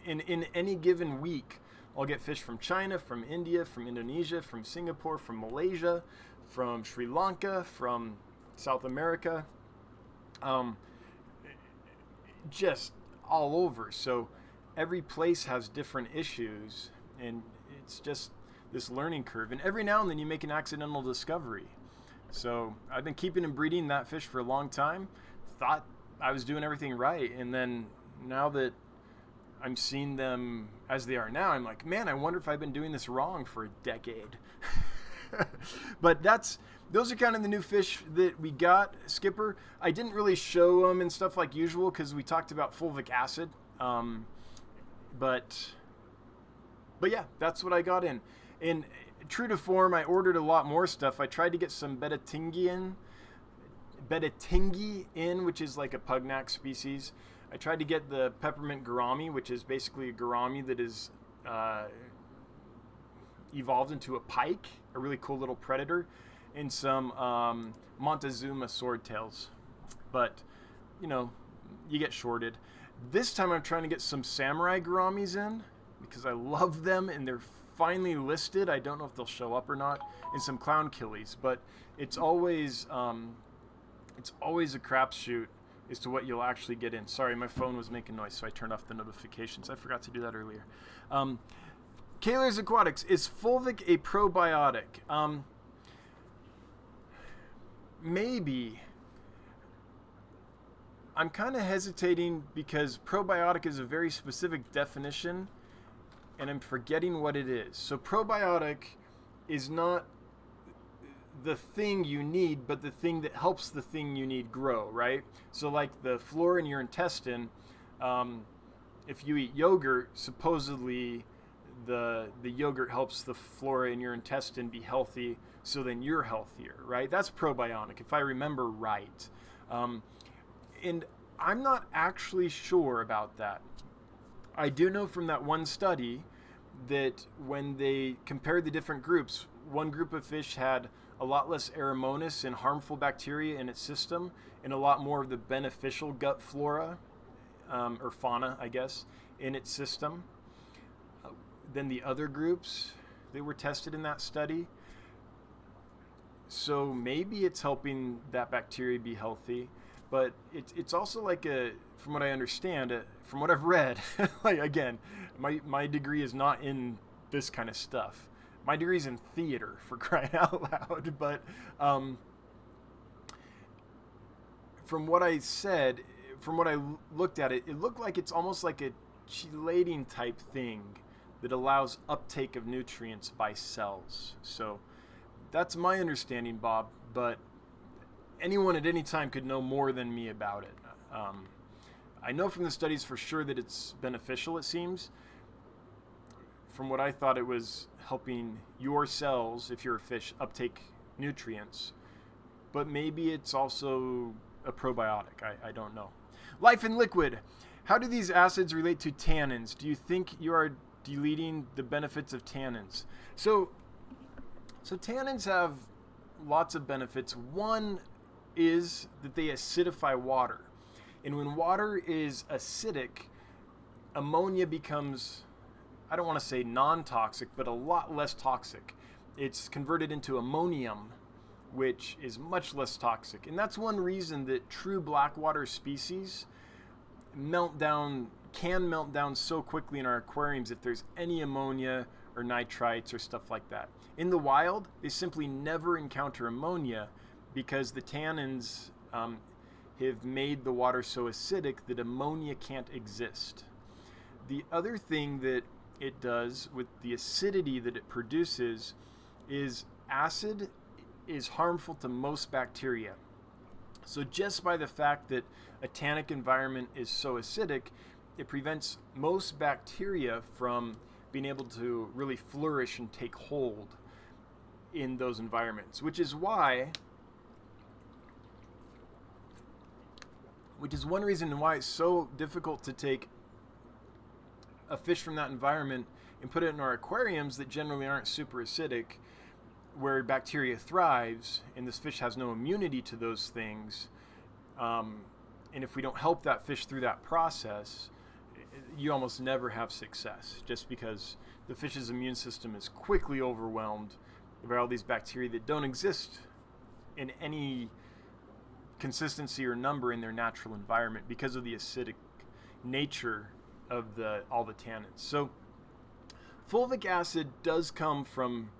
A: In any given week, I'll get fish from China, from India, from Indonesia, from Singapore, from Malaysia, from Sri Lanka, from South America, just all over. So every place has different issues, and it's just this learning curve. And every now and then you make an accidental discovery. So I've been keeping and breeding that fish for a long time, thought I was doing everything right, and then now that I'm seeing them as they are now, I'm like, man, I wonder if I've been doing this wrong for a decade. But those are kind of the new fish that we got, Skipper. I didn't really show them and stuff like usual because we talked about fulvic acid. But yeah, that's what I got in. And true to form, I ordered a lot more stuff. I tried to get some betatingi in, which is like a pugnac species. I tried to get the peppermint gourami, which is basically a gourami that is evolved into a pike, a really cool little predator, and some Montezuma swordtails. But, you get shorted. This time I'm trying to get some samurai gouramis in because I love them and they're finally listed. I don't know if they'll show up or not. And some clown killies, but it's always a crapshoot as to what you'll actually get in. Sorry, my phone was making noise, so I turned off the notifications. I forgot to do that earlier. Kaler's Aquatics, is fulvic a probiotic? Maybe. I'm kind of hesitating because probiotic is a very specific definition, and I'm forgetting what it is. So probiotic is not the thing you need, but the thing that helps the thing you need grow, right? So like the flora in your intestine, if you eat yogurt, supposedly the yogurt helps the flora in your intestine be healthy, so then you're healthier, right? That's probiotic, if I remember right. And I'm not actually sure about that. I do know from that one study that when they compared the different groups, one group of fish had a lot less Aeromonas and harmful bacteria in its system, and a lot more of the beneficial gut flora, or fauna, I guess, in its system than the other groups that were tested in that study. So maybe it's helping that bacteria be healthy, but it's also like from what I understand, from what I've read, like again, my degree is not in this kind of stuff. My degree's in theater, for crying out loud, but from what I said, from what I looked at it, it looked like it's almost like a chelating type thing that allows uptake of nutrients by cells. So that's my understanding, Bob, but anyone at any time could know more than me about it. I know from the studies for sure that it's beneficial, it seems. From what I thought, it was helping your cells, if you're a fish, uptake nutrients. But maybe it's also a probiotic. I don't know. Life in liquid. How do these acids relate to tannins? Do you think you are deleting the benefits of tannins? So tannins have lots of benefits. One is that they acidify water. And when water is acidic, ammonia becomes, I don't want to say non-toxic, but a lot less toxic. It's converted into ammonium, which is much less toxic. And that's one reason that true blackwater species can melt down so quickly in our aquariums if there's any ammonia or nitrites or stuff like that. In the wild, they simply never encounter ammonia because the tannins have made the water so acidic that ammonia can't exist. The other thing that it does with the acidity that it produces is acid is harmful to most bacteria. So just by the fact that a tannic environment is so acidic, it prevents most bacteria from being able to really flourish and take hold in those environments, which is one reason why it's so difficult to take a fish from that environment and put it in our aquariums that generally aren't super acidic, where bacteria thrives and this fish has no immunity to those things. And if we don't help that fish through that process, you almost never have success, just because the fish's immune system is quickly overwhelmed by all these bacteria that don't exist in any consistency or number in their natural environment because of the acidic nature of all the tannins. So fulvic acid does come from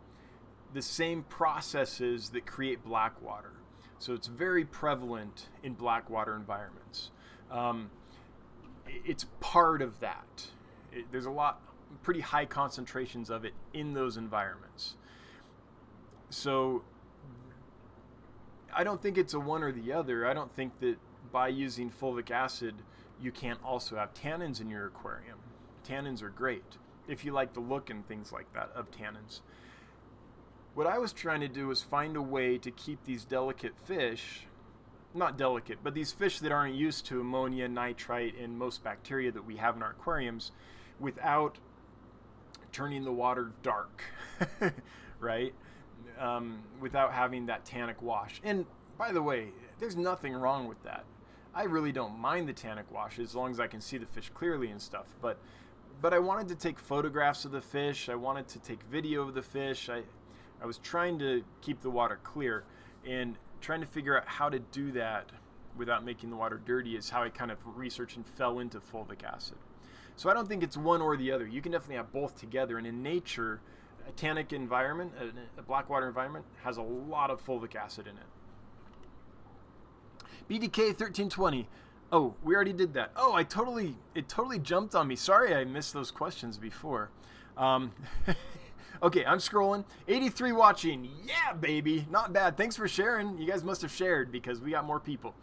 A: the same processes that create black water. So it's very prevalent in black water environments. It's part of that. There's pretty high concentrations of it in those environments. So I don't think it's a one or the other. I don't think that by using fulvic acid, you can't also have tannins in your aquarium. Tannins are great if you like the look and things like that of tannins. What I was trying to do was find a way to keep these delicate fish, not delicate, but these fish that aren't used to ammonia, nitrite, and most bacteria that we have in our aquariums, without turning the water dark, right? Without having that tannic wash. And by the way, there's nothing wrong with that. I really don't mind the tannic wash as long as I can see the fish clearly and stuff. But I wanted to take photographs of the fish. I wanted to take video of the fish. I was trying to keep the water clear, and trying to figure out how to do that without making the water dirty is how I kind of researched and fell into fulvic acid. So I don't think it's one or the other. You can definitely have both together. And in nature, a tannic environment, a black water environment, has a lot of fulvic acid in it. BDK 1320. Oh, we already did that. Oh, it totally jumped on me. Sorry I missed those questions before. Okay, I'm scrolling. 83 watching. Yeah, baby. Not bad. Thanks for sharing. You guys must have shared because we got more people.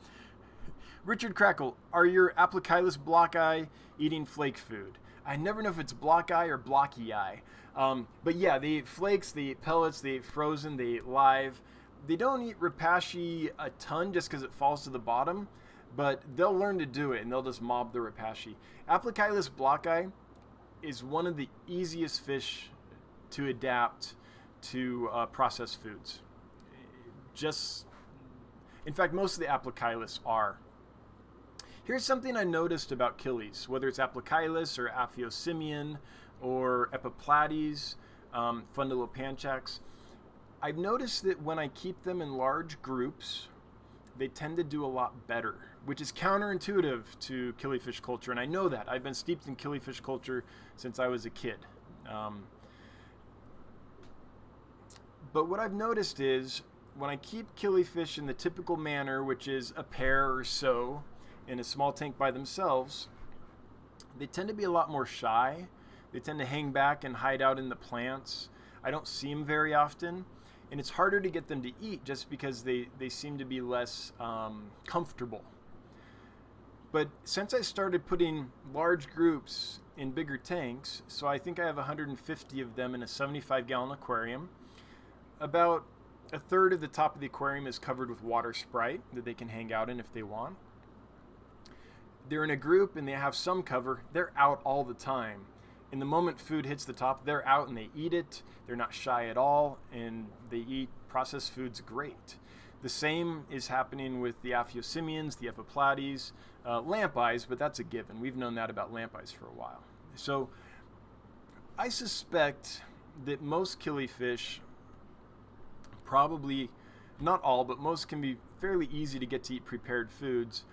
A: Richard Crackle, are your Aplochilus blocki eating flake food? I never know if it's block eye or blocky eye. But yeah, they eat flakes, they eat pellets, they eat frozen, they eat live. They don't eat rapashi a ton just because it falls to the bottom, but they'll learn to do it and they'll just mob the rapashi. Aplochilus blocki is one of the easiest fish to adapt to processed foods. In fact, most of the Aplochilus are. Here's something I noticed about killies, whether it's Aplochilus or Aphyosimian or Epiplates, Fundulopanchax. I've noticed that when I keep them in large groups, they tend to do a lot better, which is counterintuitive to killifish culture, and I know that. I've been steeped in killifish culture since I was a kid. But what I've noticed is when I keep killifish in the typical manner, which is a pair or so in a small tank by themselves, they tend to be a lot more shy. They tend to hang back and hide out in the plants. I don't see them very often. And it's harder to get them to eat just because they seem to be less comfortable. But since I started putting large groups in bigger tanks, so I think I have 150 of them in a 75-gallon aquarium, about a third of the top of the aquarium is covered with water Sprite that they can hang out in if they want. They're in a group and they have some cover. They're out all the time. And the moment food hits the top, they're out and they eat it. They're not shy at all, and they eat processed foods great. The same is happening with the Aphyosemians, the Epiplades, lamp eyes, but that's a given. We've known that about lamp eyes for a while. So I suspect that most killifish, probably not all, but most, can be fairly easy to get to eat prepared foods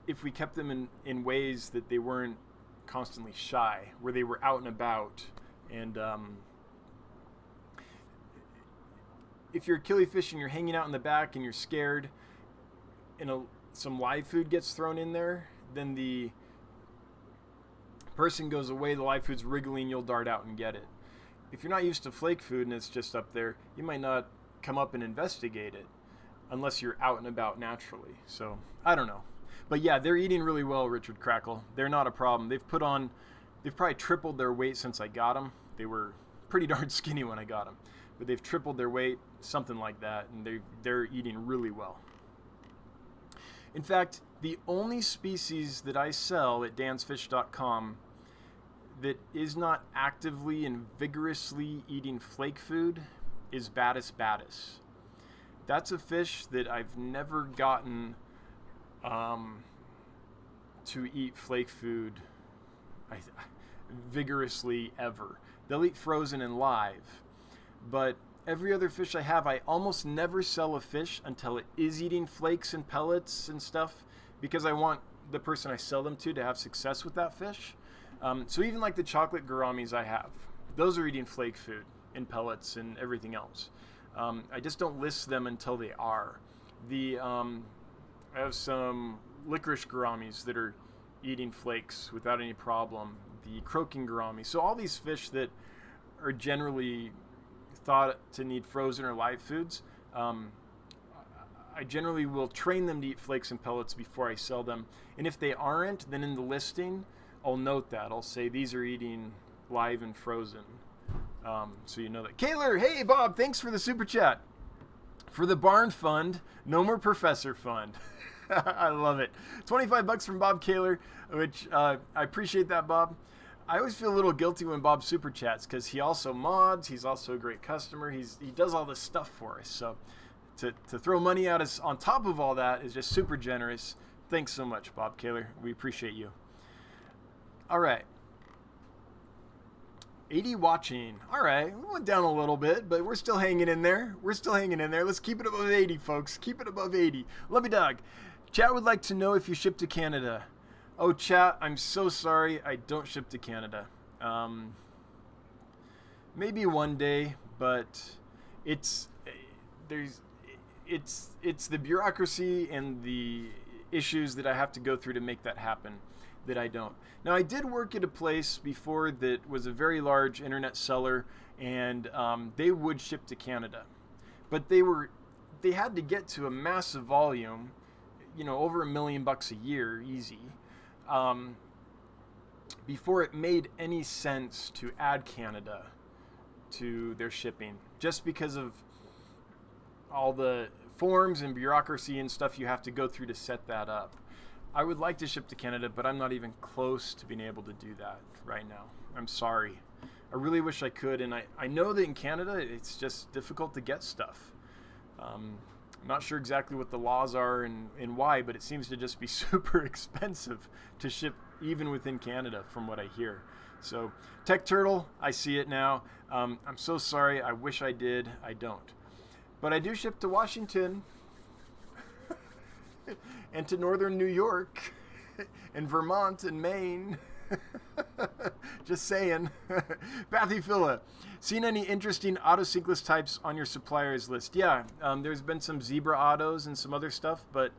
A: if we kept them in ways that they weren't constantly shy, where they were out and about. And if you're a killifish and you're hanging out in the back and you're scared and some live food gets thrown in there, then the person goes away, the live food's wriggling, you'll dart out and get it. If you're not used to flake food and it's just up there, you might not come up and investigate it unless you're out and about naturally. So I don't know. But yeah, they're eating really well, Richard Crackle. They're not a problem. They've probably tripled their weight since I got them. They were pretty darn skinny when I got them, but they've tripled their weight, something like that, and they're eating really well. In fact, the only species that I sell at dansfish.com that is not actively and vigorously eating flake food is Batis batis. That's a fish that I've never gotten to eat flake food vigorously ever. They'll eat frozen and live, but every other fish I have, I almost never sell a fish until it is eating flakes and pellets and stuff, because I want the person I sell them to have success with that fish. So even like the chocolate gouramis I have, those are eating flake food and pellets and everything else. I just don't list them until they are. I have some licorice gouramis that are eating flakes without any problem. The croaking gourami. So all these fish that are generally thought to need frozen or live foods, I generally will train them to eat flakes and pellets before I sell them. And if they aren't, then in the listing, I'll note that. I'll say these are eating live and frozen. So you know that. Kaylor, hey Bob, thanks for the super chat. For the barn fund, no more professor fund. I love it. $25 from Bob Kaylor, which I appreciate that, Bob. I always feel a little guilty when Bob super chats because he also mods. He's also a great customer. He does all this stuff for us. So to throw money at us on top of all that is just super generous. Thanks so much, Bob Kaylor. We appreciate you. All right. 80 watching. All right, we went down a little bit, but we're still hanging in there. Let's keep it above 80, folks. Keep it above 80. Love you, dog. Chat would like to know if you ship to Canada. Oh, chat, I'm so sorry. I don't ship to Canada. Maybe one day, but it's the bureaucracy and the issues that I have to go through to make that happen that I don't. Now, I did work at a place before that was a very large internet seller, and they would ship to Canada, but they had to get to a massive volume, over $1 million a year, easy, before it made any sense to add Canada to their shipping, just because of all the forms and bureaucracy and stuff you have to go through to set that up. I would like to ship to Canada, but I'm not even close to being able to do that right now. I'm sorry. I really wish I could, and I know that in Canada it's just difficult to get stuff. I'm not sure exactly what the laws are and why, but it seems to just be super expensive to ship even within Canada from what I hear. So Tech Turtle, I see it now. I'm so sorry. I wish I did. I don't. But I do ship to Washington and to northern New York and Vermont and Maine. Just saying. Bathyphila, seen any interesting autosinkless types on your suppliers list? Yeah, there's been some zebra autos and some other stuff, but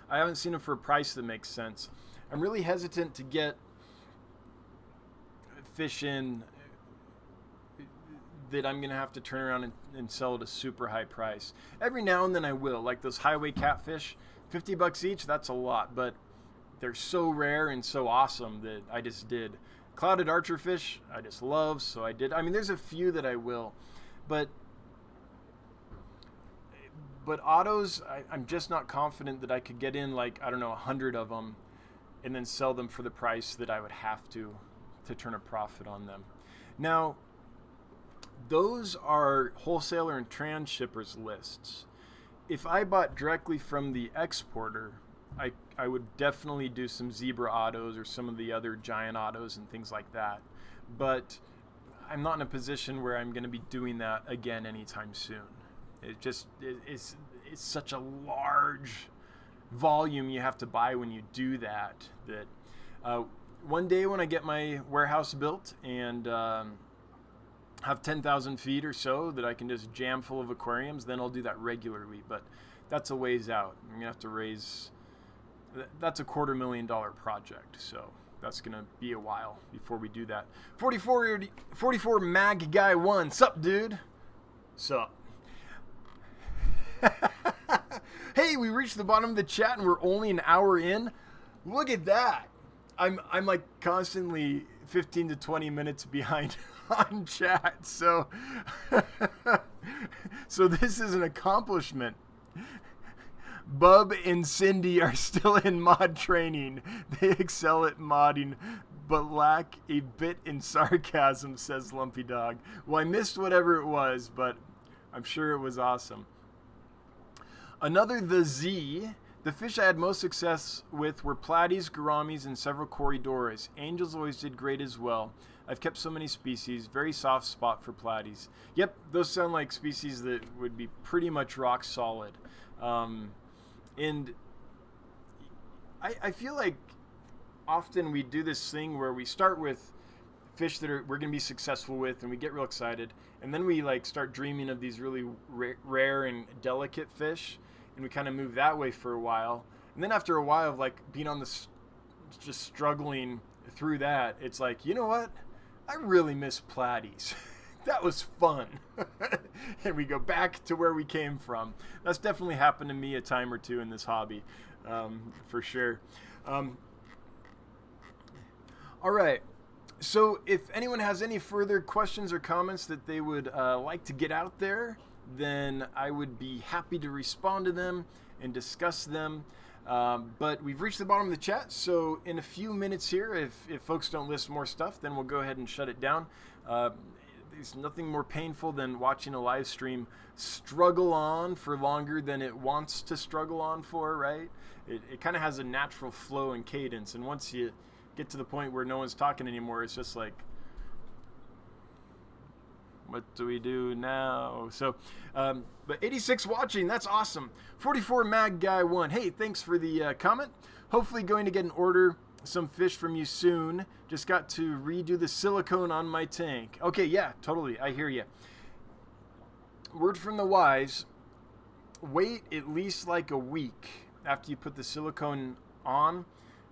A: I haven't seen them for a price that makes sense. I'm really hesitant to get fish in that I'm going to have to turn around and sell at a super high price. Every now and then I will, like those highway catfish, $50 each, that's a lot, but they're so rare and so awesome that I just did. Clouded archerfish, I just love, so I did. I mean, there's a few that I will, but autos, I'm just not confident that I could get in like, I don't know, 100 of them and then sell them for the price that I would have to turn a profit on them. Now, those are wholesaler and transshippers lists. If I bought directly from the exporter, I would definitely do some zebra autos or some of the other giant autos and things like that. But I'm not in a position where I'm going to be doing that again anytime soon. It's such a large volume you have to buy when you do that one day when I get my warehouse built and have 10,000 feet or so that I can just jam full of aquariums, then I'll do that regularly. But that's a ways out. I'm going to have to raise... That's a $250,000 project, so that's going to be a while before we do that. 44 Mag Guy 1. Sup, dude? Sup? Hey, we reached the bottom of the chat and we're only an hour in. Look at that. I'm like constantly 15 to 20 minutes behind on chat, so so this is an accomplishment. Bub and Cindy are still in mod training. They excel at modding, but lack a bit in sarcasm, says Lumpy Dog. Well, I missed whatever it was, but I'm sure it was awesome. Another The Z. The fish I had most success with were platies, gouramis, and several corydoras. Angels always did great as well. I've kept so many species. Very soft spot for platies. Yep, those sound like species that would be pretty much rock solid. And I feel like often we do this thing where we start with fish that we're going to be successful with, and we get real excited, and then we like start dreaming of these really rare and delicate fish, and we kind of move that way for a while, and then after a while of like being on this, just struggling through that, it's like, you know what? I really miss platies. That was fun. And we go back to where we came from. That's definitely happened to me a time or two in this hobby, for sure. All right. So if anyone has any further questions or comments that they would like to get out there, then I would be happy to respond to them and discuss them. But we've reached the bottom of the chat, so in a few minutes here, if folks don't list more stuff, then we'll go ahead and shut it down. There's nothing more painful than watching a live stream struggle on for longer than it wants to struggle on for, right? It kind of has a natural flow and cadence, and once you get to the point where no one's talking anymore, it's just like, what do we do now? So, but 86 watching, that's awesome. 44 Mag Guy 1, hey, thanks for the comment. Hopefully going to get an order some fish from you soon. Just got to redo the silicone on my tank. Okay, yeah, totally, I hear you. Word from the wise, wait at least like a week after you put the silicone on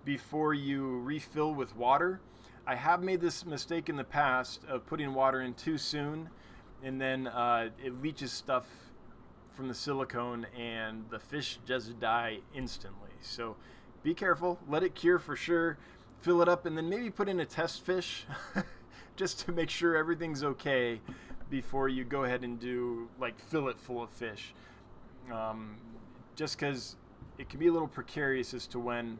A: before you refill with water. I have made this mistake in the past of putting water in too soon, and then it leaches stuff from the silicone and the fish just die instantly. So be careful, let it cure for sure, fill it up, and then maybe put in a test fish just to make sure everything's okay before you go ahead and do, like, fill it full of fish. Just because it can be a little precarious as to when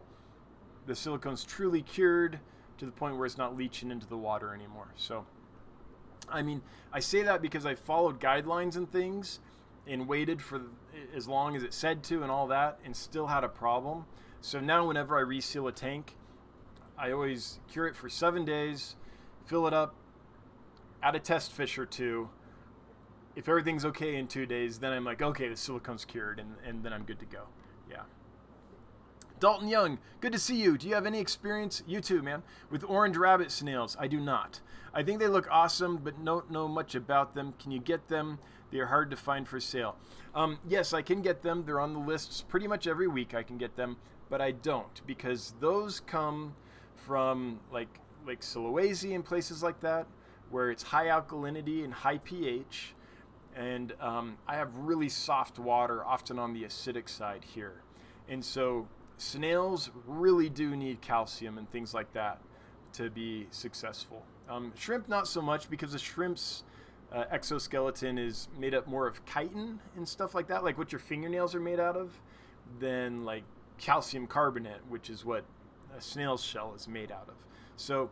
A: the silicone's truly cured to the point where it's not leaching into the water anymore. So, I mean, I say that because I followed guidelines and things and waited for as long as it said to and all that and still had a problem. So now whenever I reseal a tank, I always cure it for 7 days, fill it up, add a test fish or two. If everything's okay in 2 days, then I'm like, okay, the silicone's cured, and then I'm good to go. Yeah. Dalton Young, good to see you. Do you have any experience, you too, man, with orange rabbit snails? I do not. I think they look awesome, but don't know much about them. Can you get them? They are hard to find for sale. Yes, I can get them. They're on the lists pretty much every week. I can get them, but I don't, because those come from like Lake Sulawesi and places like that, where it's high alkalinity and high pH. And I have really soft water, often on the acidic side here. And so snails really do need calcium and things like that to be successful. Shrimp, not so much, because the shrimp's exoskeleton is made up more of chitin and stuff like that, like what your fingernails are made out of, than like calcium carbonate, which is what a snail's shell is made out of. So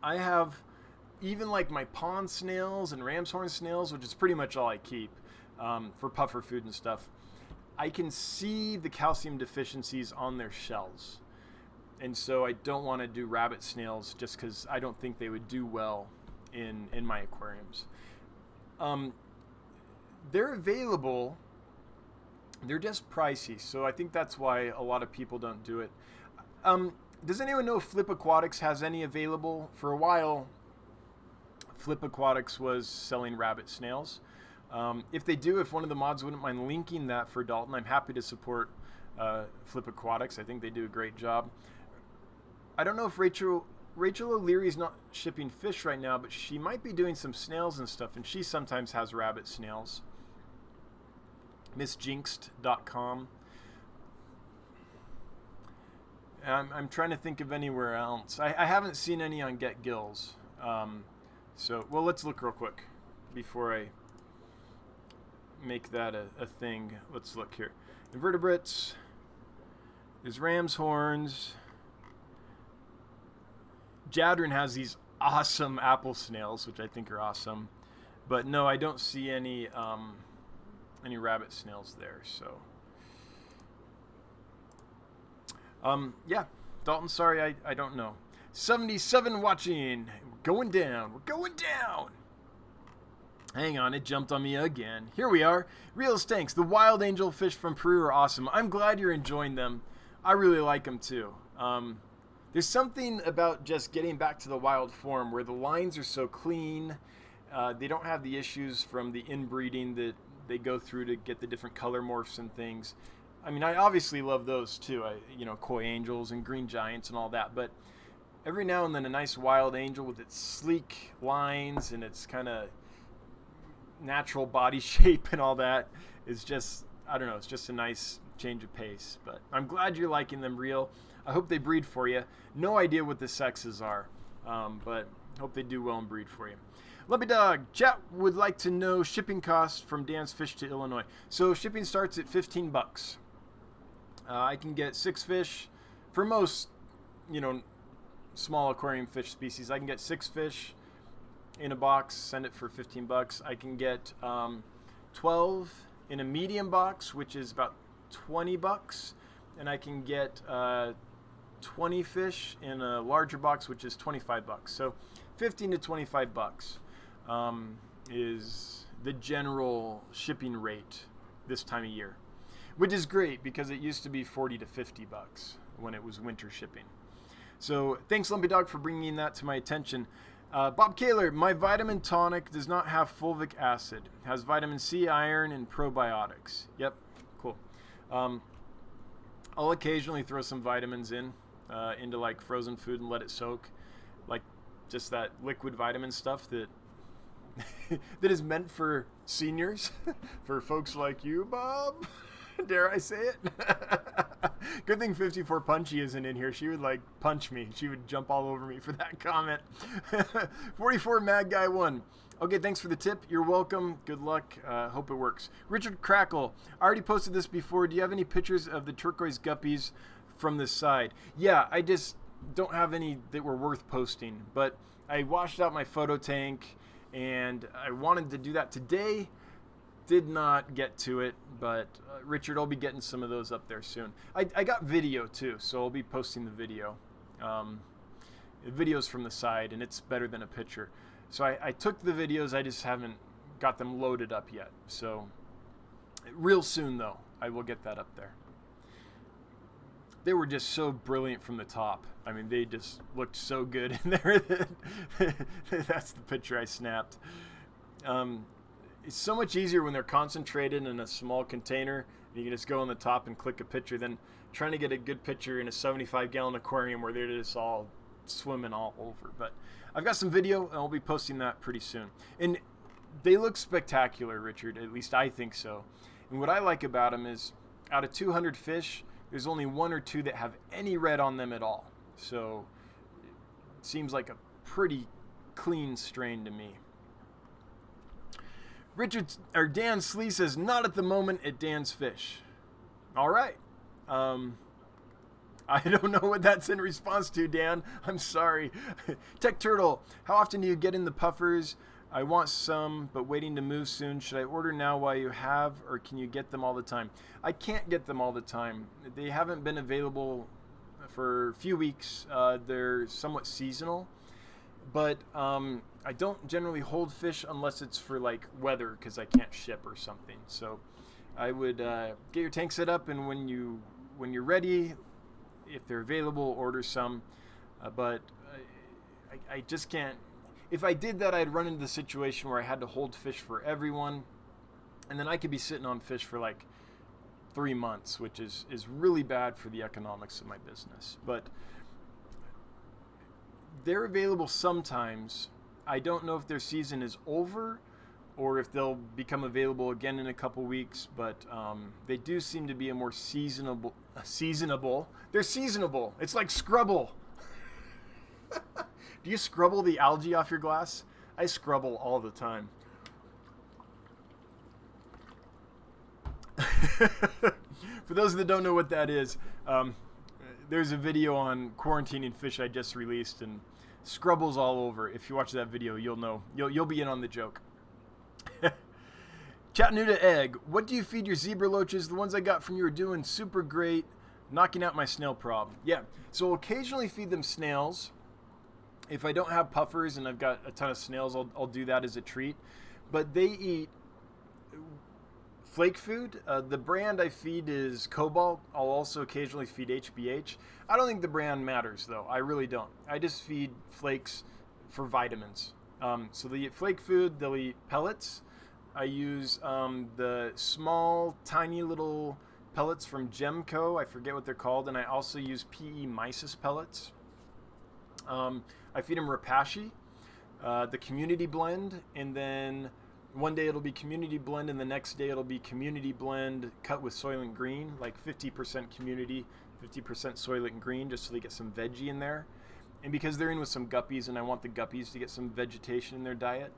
A: I have even like my pond snails and ram's horn snails, which is pretty much all I keep for puffer food and stuff. I can see the calcium deficiencies on their shells. And so I don't want to do rabbit snails just because I don't think they would do well in my aquariums. They're available. They're just pricey. So I think that's why a lot of people don't do it. Does anyone know if Flip Aquatics has any available? For a while, Flip Aquatics was selling rabbit snails. If they do, if one of the mods wouldn't mind linking that for Dalton, I'm happy to support Flip Aquatics. I think they do a great job. I don't know if Rachel O'Leary's not shipping fish right now, but she might be doing some snails and stuff, and she sometimes has rabbit snails. MissJinxed.com. I'm trying to think of anywhere else. I haven't seen any on Get Gills. So, well, let's look real quick before I make that a thing. Let's look here. Invertebrates. There's ram's horns. Jadron has these awesome apple snails, which I think are awesome. But no, I don't see any rabbit snails there. So, yeah, Dalton, sorry, I don't know. 77 watching. Going down. We're going down. Hang on, it jumped on me again. Here we are. Real Stanks. The wild angel fish from Peru are awesome. I'm glad you're enjoying them. I really like them too. There's something about just getting back to the wild form where the lines are so clean. They don't have the issues from the inbreeding that they go through to get the different color morphs and things. I mean, I obviously love those too. Koi angels and green giants and all that. But every now and then a nice wild angel with its sleek lines and its kind of natural body shape and all that is just, I don't know, it's just a nice change of pace. But I'm glad you're liking them, Real. I hope they breed for you. No idea what the sexes are, but hope they do well and breed for you. Lumpy Dog, chat would like to know shipping costs from Dan's Fish to Illinois. So shipping starts at $15. I can get 6 fish for most, small aquarium fish species. I can get 6 fish in a box, send it for $15. I can get 12 in a medium box, which is about $20, and I can get 20 fish in a larger box, which is $25. So 15 to $25 is the general shipping rate this time of year, which is great because it used to be 40 to $50 when it was winter shipping. So thanks, Lumpy Dog, for bringing that to my attention. Bob Kaler, my vitamin tonic does not have fulvic acid. It has vitamin C, iron, and probiotics. Yep, cool. I'll occasionally throw some vitamins into like frozen food and let it soak, like just that liquid vitamin stuff that that is meant for seniors, for folks like you, Bob. Dare I say it? Good thing 54 Punchy isn't in here. She would like punch me. She would jump all over me for that comment. 44 Mad Guy 1. Okay, thanks for the tip. You're welcome. Good luck. Hope it works. Richard Crackle. I already posted this before. Do you have any pictures of the turquoise guppies from the side? Yeah, I just don't have any that were worth posting. But I washed out my photo tank, and I wanted to do that today. Did not get to it, but Richard, I'll be getting some of those up there soon. I got video too, so I'll be posting the video. Videos from the side, and it's better than a picture. So I took the videos, I just haven't got them loaded up yet. So real soon, though, I will get that up there. they were just so brilliant from the top. I mean, they just looked so good in there. That's the picture I snapped. It's so much easier when they're concentrated in a small container. You can just go on the top and click a picture than trying to get a good picture in a 75-gallon aquarium where they're just all swimming all over. But I've got some video, and I'll be posting that pretty soon. And they look spectacular, Richard. At least I think so. And what I like about them is out of 200 fish, there's only 1 or 2 that have any red on them at all. So it seems like a pretty clean strain to me. Dan Slee says, not at the moment at Dan's Fish. All right. I don't know what that's in response to, Dan. I'm sorry. Tech Turtle, how often do you get in the puffers? I want some, but waiting to move soon. Should I order now while you have, or can you get them all the time? I can't get them all the time. They haven't been available for a few weeks. They're somewhat seasonal, but I don't generally hold fish unless it's for like weather because I can't ship or something. So I would get your tank set up, and when you're ready, if they're available, order some. But I just can't. If I did that, I'd run into the situation where I had to hold fish for everyone, and then I could be sitting on fish for like 3 months, which is really bad for the economics of my business. But they're available sometimes. I don't know if their season is over or if they'll become available again in a couple weeks, but they do seem to be a more seasonable. They're seasonable. It's like Scrubble. Do you scrubble the algae off your glass? I scrubble all the time. For those that don't know what that is, there's a video on quarantining fish I just released, and scrubbles all over. If you watch that video, you'll know. You'll be in on the joke. Chattanooga Egg, what do you feed your zebra loaches? The ones I got from you are doing super great, knocking out my snail problem. Yeah, so I'll occasionally feed them snails. If I don't have puffers and I've got a ton of snails, I'll do that as a treat. But they eat flake food. The brand I feed is Cobalt. I'll also occasionally feed HBH. I don't think the brand matters, though. I really don't. I just feed flakes for vitamins. So they eat flake food. They'll eat pellets. I use the small, tiny little pellets from Gemco. I forget what they're called. And I also use PE mysis pellets. I feed them Rapashi, the community blend, and then one day it'll be community blend, and the next day it'll be community blend cut with Soylent Green, like 50% community, 50% Soylent Green, just so they get some veggie in there. And because they're in with some guppies, and I want the guppies to get some vegetation in their diet,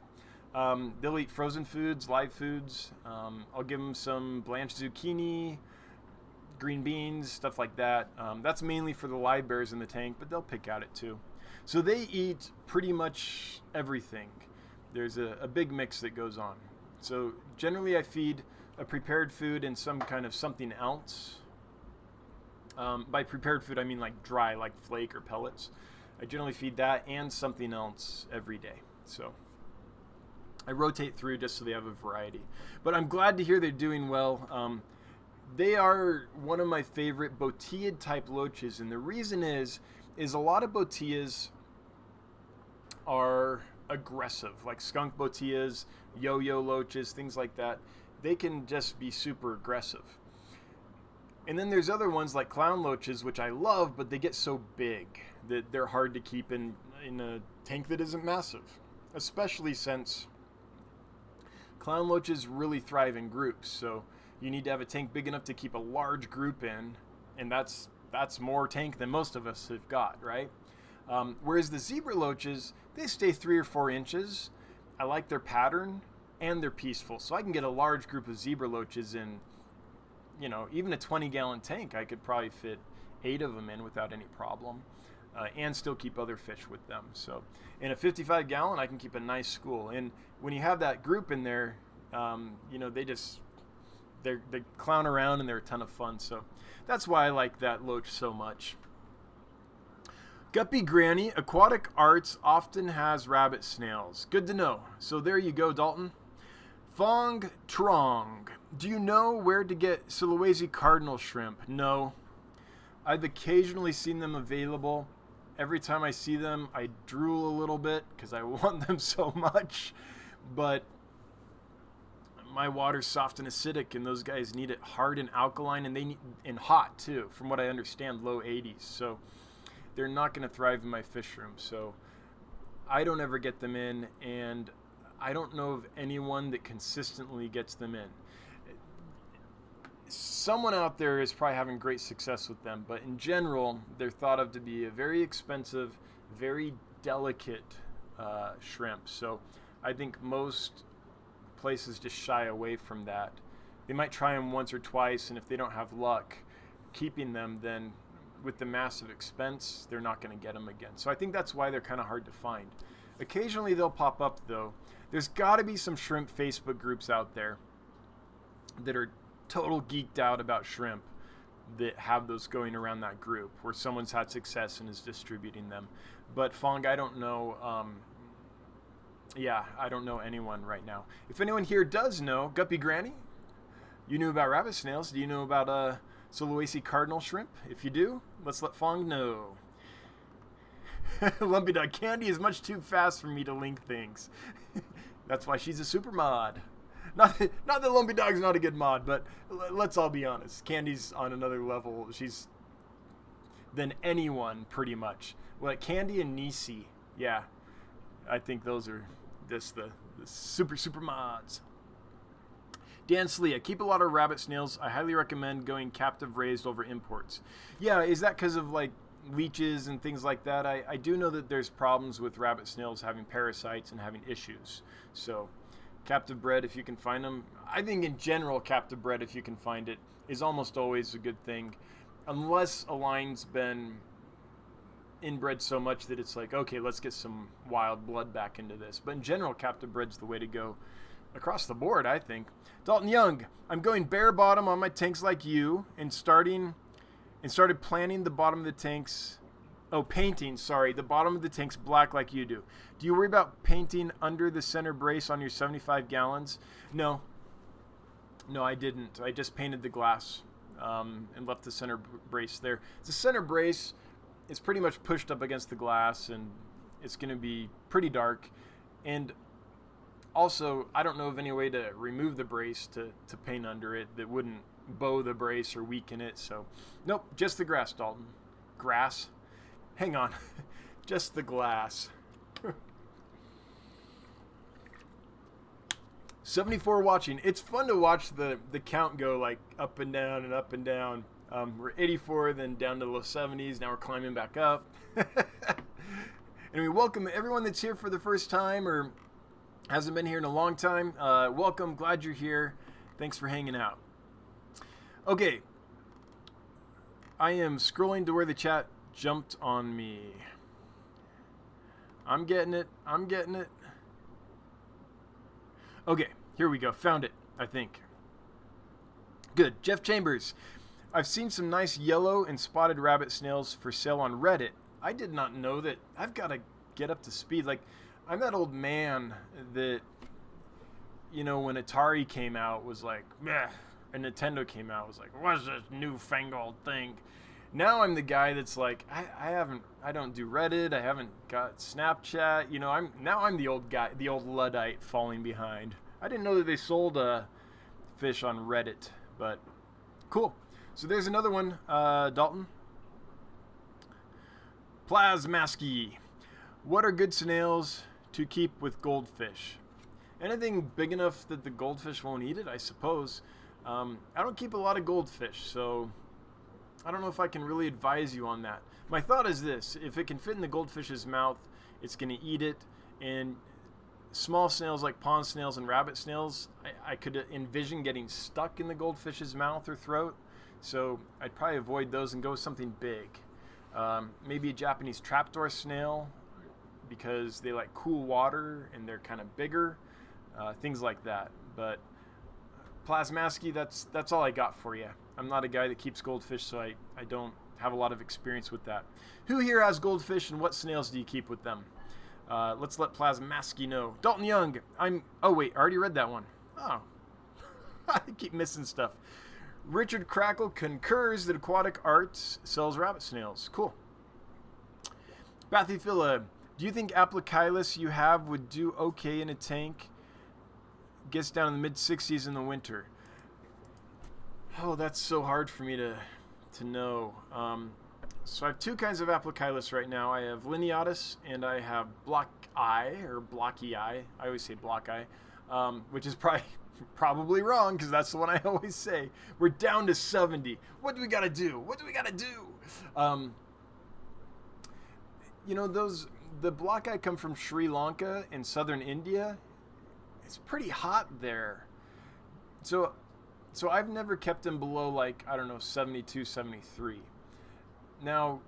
A: they'll eat frozen foods, live foods. I'll give them some blanched zucchini, green beans, stuff like that. That's mainly for the live bears in the tank, but they'll pick at it too. So they eat pretty much everything. There's a big mix that goes on. So generally I feed a prepared food and some kind of something else. By prepared food, I mean like dry, like flake or pellets. I generally feed that and something else every day. So I rotate through just so they have a variety. But I'm glad to hear they're doing well. They are one of my favorite botilla type loaches, and the reason is a lot of botillas are aggressive, like skunk botillas, yo-yo loaches, things like that. They can just be super aggressive. And then there's other ones like clown loaches, which I love, but they get so big that they're hard to keep in a tank that isn't massive, especially since clown loaches really thrive in groups. So you need to have a tank big enough to keep a large group in, and that's more tank than most of us have got, right? Whereas the zebra loaches, they stay 3 or 4 inches. I like their pattern, and they're peaceful. So I can get a large group of zebra loaches in, even a 20-gallon tank. I could probably fit 8 of them in without any problem, and still keep other fish with them. So in a 55-gallon, I can keep a nice school. And when you have that group in there, they clown around and they're a ton of fun. So that's why I like that loach so much. Guppy Granny, Aquatic Arts often has rabbit snails. Good to know. So there you go, Dalton. Fong Trong, do you know where to get Sulawesi cardinal shrimp? No. I've occasionally seen them available. Every time I see them, I drool a little bit because I want them so much. But my water's soft and acidic, and those guys need it hard and alkaline, and they need and hot too. From what I understand, low 80s. So they're not going to thrive in my fish room. So I don't ever get them in, and I don't know of anyone that consistently gets them in. Someone out there is probably having great success with them, but in general, they're thought of to be a very expensive, very delicate shrimp. So I think most places just shy away from that. They might try them once or twice, and if they don't have luck keeping them, then with the massive expense, they're not going to get them again. So I think that's why they're kind of hard to find. Occasionally they'll pop up though. There's got to be some shrimp Facebook groups out there that are total geeked out about shrimp that have those going around that group where someone's had success and is distributing them. But Fong, I don't know. I don't know anyone right now. If anyone here does know, Guppy Granny, you knew about rabbit snails. Do you know about Sulawesi cardinal shrimp? If you do, let's let Fong know. Lumpy Dog, Candy is much too fast for me to link things. That's why she's a super mod. Not that Lumpy Dog's not a good mod, but let's all be honest. Candy's on another level. She's than anyone, pretty much. Well, Candy and Nisi, yeah. I think those are the super mods. Dan Slee, I keep a lot of rabbit snails. I highly recommend going captive raised over imports. Yeah, is that because of like leeches and things like that? I do know that there's problems with rabbit snails having parasites and having issues. So captive bred, if you can find them. I think in general, captive bred, if you can find it, is almost always a good thing. Unless a line's been inbred so much that it's like, okay, let's get some wild blood back into this. But in general, captive bred's the way to go across the board, I think. Dalton Young, I'm going bare bottom on my tanks like you and started planting the bottom of the tanks. Oh, painting, sorry, the bottom of the tanks black like you do. Do you worry about painting under the center brace on your 75 gallons? No, I didn't. I just painted the glass and left the center brace there. The center brace is pretty much pushed up against the glass, and it's going to be pretty dark. And also, I don't know of any way to remove the brace to paint under it that wouldn't bow the brace or weaken it. So, nope, just the grass, Dalton. Grass? Hang on. Just the glass. 74 watching. It's fun to watch the count go like up and down and up and down. We're 84, then down to the low 70s. Now we're climbing back up. And we welcome everyone that's here for the first time or hasn't been here in a long time. Welcome. Glad you're here. Thanks for hanging out. Okay. I am scrolling to where the chat jumped on me. I'm getting it. Okay, here we go. Found it, I think. Good. Jeff Chambers. I've seen some nice yellow and spotted rabbit snails for sale on Reddit. I did not know that. I've got to get up to speed. Like, I'm that old man that, you know, when Atari came out was like, meh, and Nintendo came out was like, what's this newfangled thing? Now I'm the guy that's like, I don't do Reddit. I haven't got Snapchat. You know, I'm the old guy, the old Luddite falling behind. I didn't know that they sold fish on Reddit, but cool. So there's another one, Dalton. Plasmasky. What are good snails to keep with goldfish? Anything big enough that the goldfish won't eat it, I suppose. I don't keep a lot of goldfish, so I don't know if I can really advise you on that. My thought is this: if it can fit in the goldfish's mouth, it's going to eat it. And small snails like pond snails and rabbit snails, I could envision getting stuck in the goldfish's mouth or throat. So I'd probably avoid those and go with something big. Maybe a Japanese trapdoor snail, because they like cool water and they're kind of bigger. Things like that. But Plasmasky, that's all I got for you. I'm not a guy that keeps goldfish, so I don't have a lot of experience with that. Who here has goldfish, and what snails do you keep with them? Let's let Plasmasky know. Dalton Young, oh wait, I already read that one. Oh, I keep missing stuff. Richard Crackle concurs that Aquatic Arts sells rabbit snails. Cool. Bathyphila, do you think Aplochilus you have would do okay in a tank? Gets down in the mid-60s in the winter. Oh, that's so hard for me to know. So I have two kinds of Aplochilus right now. I have Lineatus and I have Blocky Eye. I always say Block Eye, which is probably wrong because that's the one I always say. We're down to 70. What do we got to do? What do we got to do? You know, the Block Eye come from Sri Lanka and southern India. It's pretty hot there. So I've never kept them below, like, I don't know, 72, 73. Now,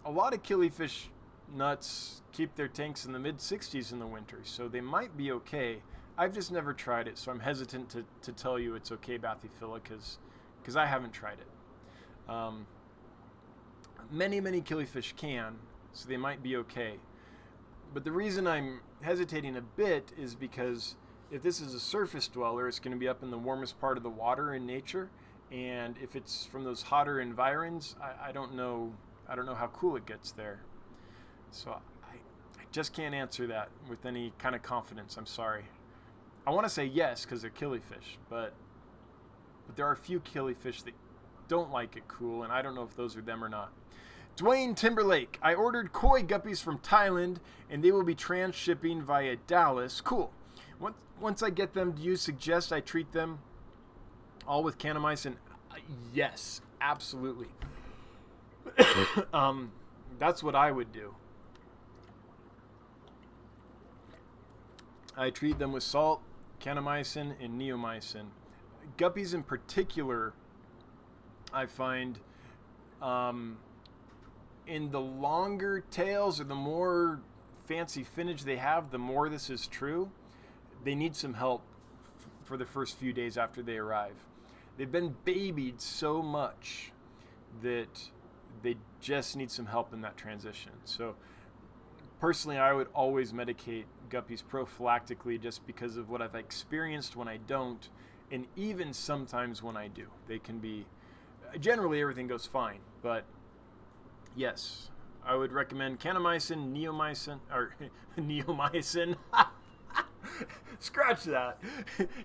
A: a lot of killifish nuts keep their tanks in the mid-60s in the winter, so they might be okay. I've just never tried it, so I'm hesitant to tell you it's okay, Bathyphila, because I haven't tried it. Many killifish can, so they might be okay. But the reason I'm hesitating a bit is because if this is a surface dweller, it's going to be up in the warmest part of the water in nature, and if it's from those hotter environs, I don't know how cool it gets there. So I just can't answer that with any kind of confidence. I'm sorry. I want to say yes because they're killifish, but there are a few killifish that don't like it cool, and I don't know if those are them or not. Dwayne Timberlake, I ordered koi guppies from Thailand, and they will be trans-shipping via Dallas. Cool. Once I get them, do you suggest I treat them all with kanamycin? Yes, absolutely. That's what I would do. I treat them with salt, kanamycin, and neomycin. Guppies in particular, I find in the longer tails or the more fancy finnage they have, the more this is true. They need some help for the first few days after they arrive. They've been babied so much that they just need some help in that transition. So personally, I would always medicate guppies prophylactically just because of what I've experienced when I don't, and even sometimes when I do. They can be, generally everything goes fine, but yes, I would recommend kanamycin, neomycin, or neomycin. Scratch that.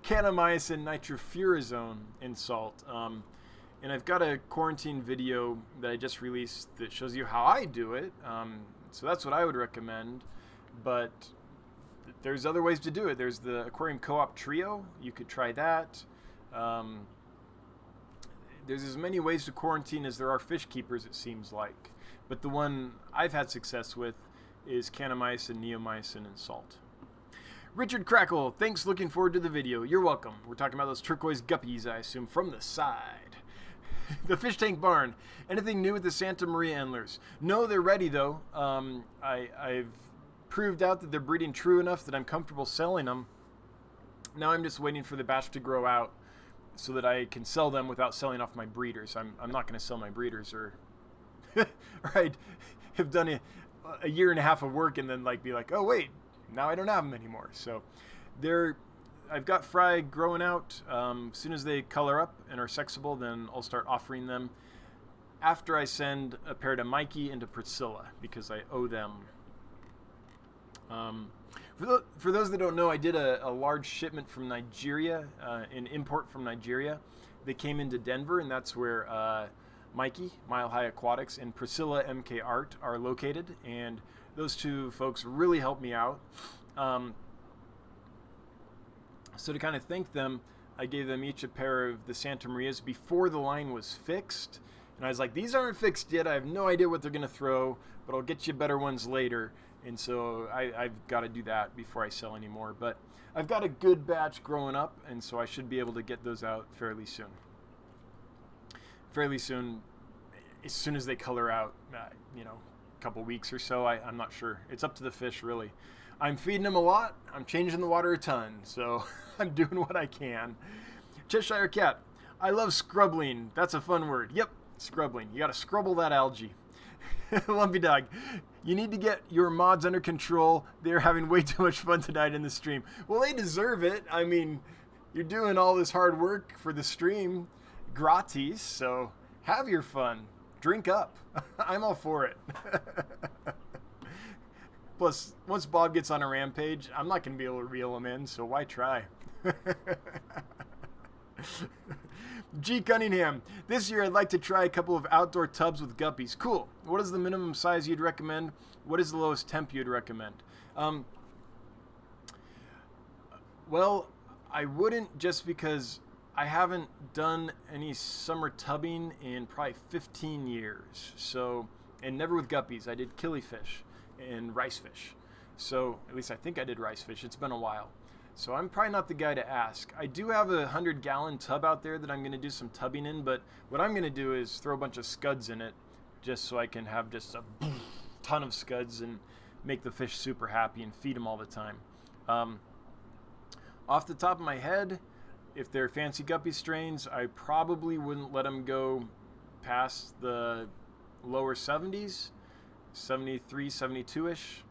A: Kanamycin, nitrofurazone, and salt. And I've got a quarantine video that I just released that shows you how I do it. So that's what I would recommend. But there's other ways to do it. There's the Aquarium Co-op Trio. You could try that. There's as many ways to quarantine as there are fish keepers, it seems like. But the one I've had success with is kanamycin, neomycin, and salt. Richard Crackle, thanks. Looking forward to the video. You're welcome. We're talking about those turquoise guppies, I assume, from the side. The fish tank barn. Anything new with the Santa Maria endlers? No, they're ready though. I've proved out that they're breeding true enough that I'm comfortable selling them. Now I'm just waiting for the batch to grow out so that I can sell them without selling off my breeders. I'm not going to sell my breeders or I'd have done a year and a half of work and then be like, oh wait, now I don't have them anymore. So I've got fry growing out. As soon as they color up and are sexable, then I'll start offering them after I send a pair to Mikey and to Priscilla because I owe them. For those that don't know, I did a large shipment from Nigeria, an import from Nigeria. They came into Denver, and that's where Mikey, Mile High Aquatics, and Priscilla MK Art are located, and those two folks really helped me out. So to kind of thank them, I gave them each a pair of the Santa Marias before the line was fixed. And I was like, these aren't fixed yet. I have no idea what they're going to throw, but I'll get you better ones later. And so I've got to do that before I sell any more. But I've got a good batch growing up, and so I should be able to get those out fairly soon. Fairly soon, as soon as they color out, a couple weeks or so. I'm not sure. It's up to the fish, really. I'm feeding them a lot. I'm changing the water a ton, so I'm doing what I can. Cheshire Cat, I love scrubbling. That's a fun word. Yep, scrubbling. You got to scrubble that algae. Lumpy Dog, you need to get your mods under control. They're having way too much fun tonight in the stream. Well, they deserve it. I mean, you're doing all this hard work for the stream. gratis, so have your fun. Drink up. I'm all for it. Plus, once Bob gets on a rampage, I'm not going to be able to reel him in, so why try? G. Cunningham, this year I'd like to try a couple of outdoor tubs with guppies. Cool. What is the minimum size you'd recommend? What is the lowest temp you'd recommend? Well, I wouldn't, just because I haven't done any summer tubbing in probably 15 years. So, and never with guppies. I did killifish and rice fish. So, at least I think I did rice fish. It's been a while. So I'm probably not the guy to ask. I do have a 100-gallon tub out there that I'm going to do some tubbing in, but what I'm going to do is throw a bunch of scuds in it just so I can have just a ton of scuds and make the fish super happy and feed them all the time. Off the top of my head, if they're fancy guppy strains, I probably wouldn't let them go past the lower 70s, 73, 72-ish,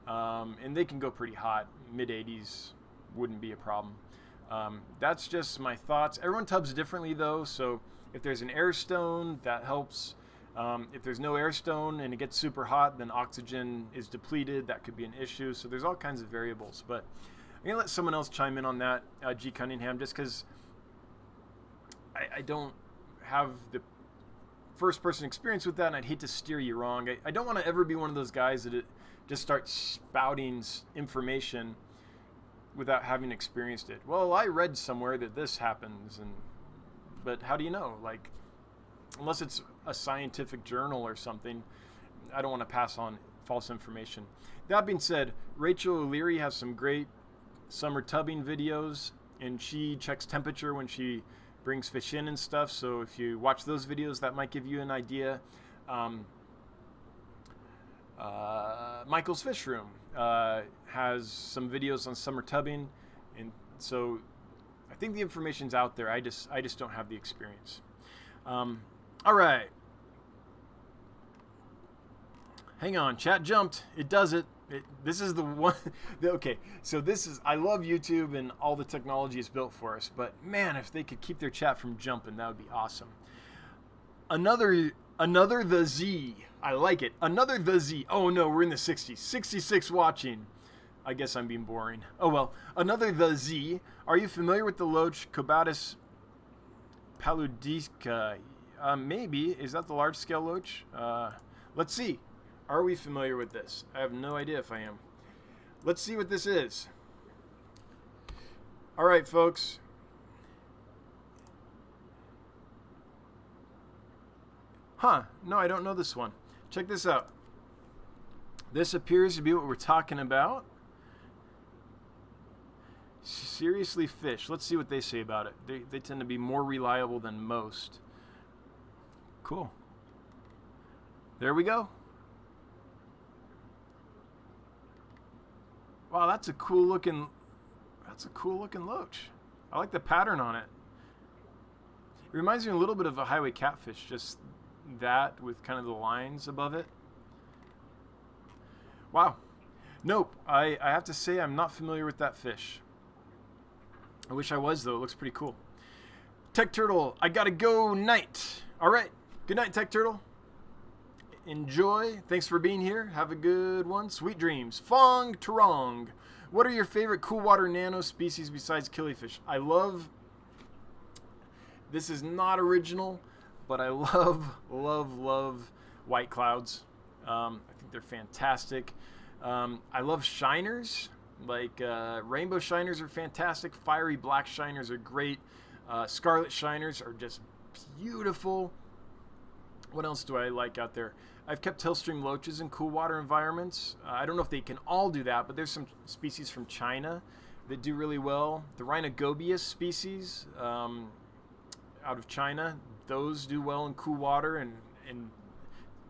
A: and they can go pretty hot, mid-80s. Wouldn't be a problem. That's just my thoughts. Everyone tubs differently though, so if there's an air stone, that helps. If there's no air stone and it gets super hot, then oxygen is depleted. That could be an issue. So there's all kinds of variables. But I'm going to let someone else chime in on that, G. Cunningham, just because I don't have the first-person experience with that, and I'd hate to steer you wrong. I don't want to ever be one of those guys that just starts spouting information without having experienced it. Well, I read somewhere that this happens, but how do you know? Like, unless it's a scientific journal or something, I don't want to pass on false information. That being said, Rachel O'Leary has some great summer tubbing videos, and she checks temperature when she brings fish in and stuff, so if you watch those videos, that might give you an idea. Michael's Fish Room has some videos on summer tubbing, and so I think the information's out there. I just don't have the experience. All right, hang on, chat jumped. It does it. This is the one. Okay, so this is, I love YouTube and all the technology it's built for us, but man, if they could keep their chat from jumping, that would be awesome. Another the Z. I like it. Another the Z. Oh no, we're in the 60s. 66 watching. I guess I'm being boring. Oh well. Another the Z. Are you familiar with the loach Cobatus paludica? Maybe. Is that the large scale loach? Let's see. Are we familiar with this? I have no idea if I am. Let's see what this is. All right, folks. Huh, no, I don't know this one. Check this out. This appears to be what we're talking about. Seriously Fish. Let's see what they say about it. They tend to be more reliable than most. Cool. There we go. Wow, that's a cool looking loach. I like the pattern on it. It reminds me a little bit of a highway catfish, just that with kind of the lines above it. Wow. Nope. I have to say I'm not familiar with that fish. I wish I was, though. It looks pretty cool. Tech Turtle, I gotta go night. All right. Good night, Tech Turtle. Enjoy. Thanks for being here. Have a good one. Sweet dreams. Fong Turong. What are your favorite cool water nano species besides killifish? I love, this is not original, but I love white clouds. I think they're fantastic. I love shiners. Like rainbow shiners are fantastic. Fiery black shiners are great. Scarlet shiners are just beautiful. What else do I like out there? I've kept hillstream loaches in cool water environments. I don't know if they can all do that, but there's some species from China that do really well. The Rhinogobius species out of China, those do well in cool water, and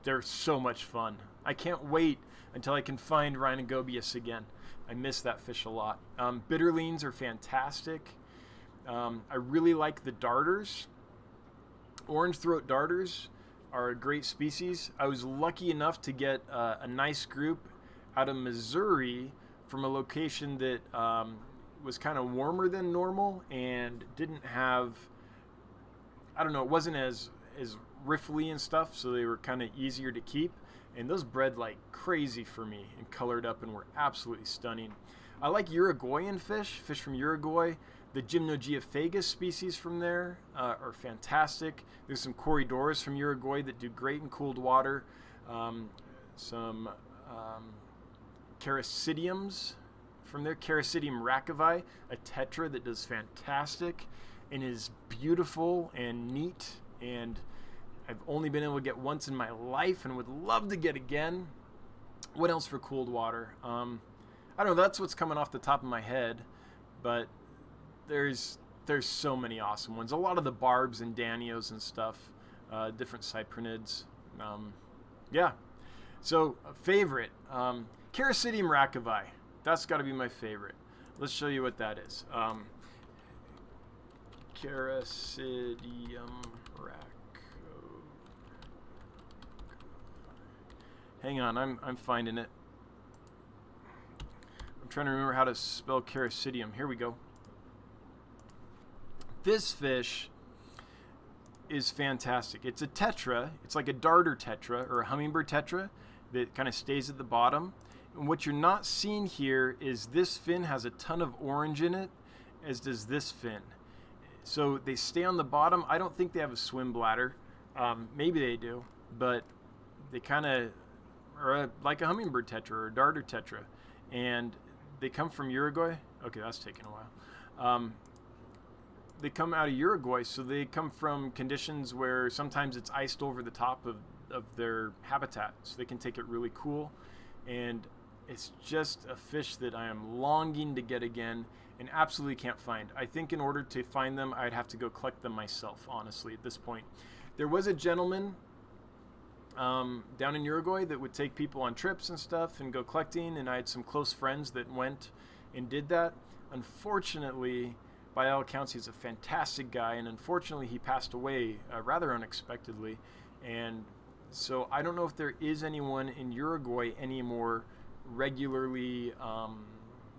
A: they're so much fun. I can't wait until I can find Rhinogobius again. I miss that fish a lot. Bitterlines are fantastic. I really like the darters. Orange throat darters are a great species. I was lucky enough to get a nice group out of Missouri from a location that was kind of warmer than normal and didn't have I don't know, it wasn't as riffly and stuff, so they were kind of easier to keep. And those bred like crazy for me and colored up and were absolutely stunning. I like Uruguayan fish from Uruguay. The Gymnogeophagus species from there are fantastic. There's some Corridoras from Uruguay that do great in cooled water. Some Characidiums from there. Characidium racovi, a tetra that does fantastic and is beautiful and neat. And I've only been able to get once in my life and would love to get again. What else for cooled water? I don't know. That's what's coming off the top of my head. But there's so many awesome ones. A lot of the barbs and danios and stuff, different cyprinids. Yeah. So favorite, Characidium racovi. That's got to be my favorite. Let's show you what that is. Characidium racovi. Hang on, I'm finding it. I'm trying to remember how to spell Characidium. Here we go. This fish is fantastic. It's a tetra. It's like a darter tetra or a hummingbird tetra that kind of stays at the bottom. And what you're not seeing here is this fin has a ton of orange in it, as does this fin. So they stay on the bottom. I don't think they have a swim bladder. Maybe they do, but they kind of are like a hummingbird tetra or a darter tetra. And they come from Uruguay. Okay, that's taking a while. They come out of Uruguay, so they come from conditions where sometimes it's iced over the top of their habitat, so they can take it really cool. And it's just a fish that I am longing to get again and absolutely can't find. I think in order to find them, I'd have to go collect them myself, honestly, at this point. There was a gentleman down in Uruguay that would take people on trips and stuff and go collecting, and I had some close friends that went and did that. Unfortunately, by all accounts, he's a fantastic guy, and unfortunately, he passed away rather unexpectedly. And so I don't know if there is anyone in Uruguay anymore regularly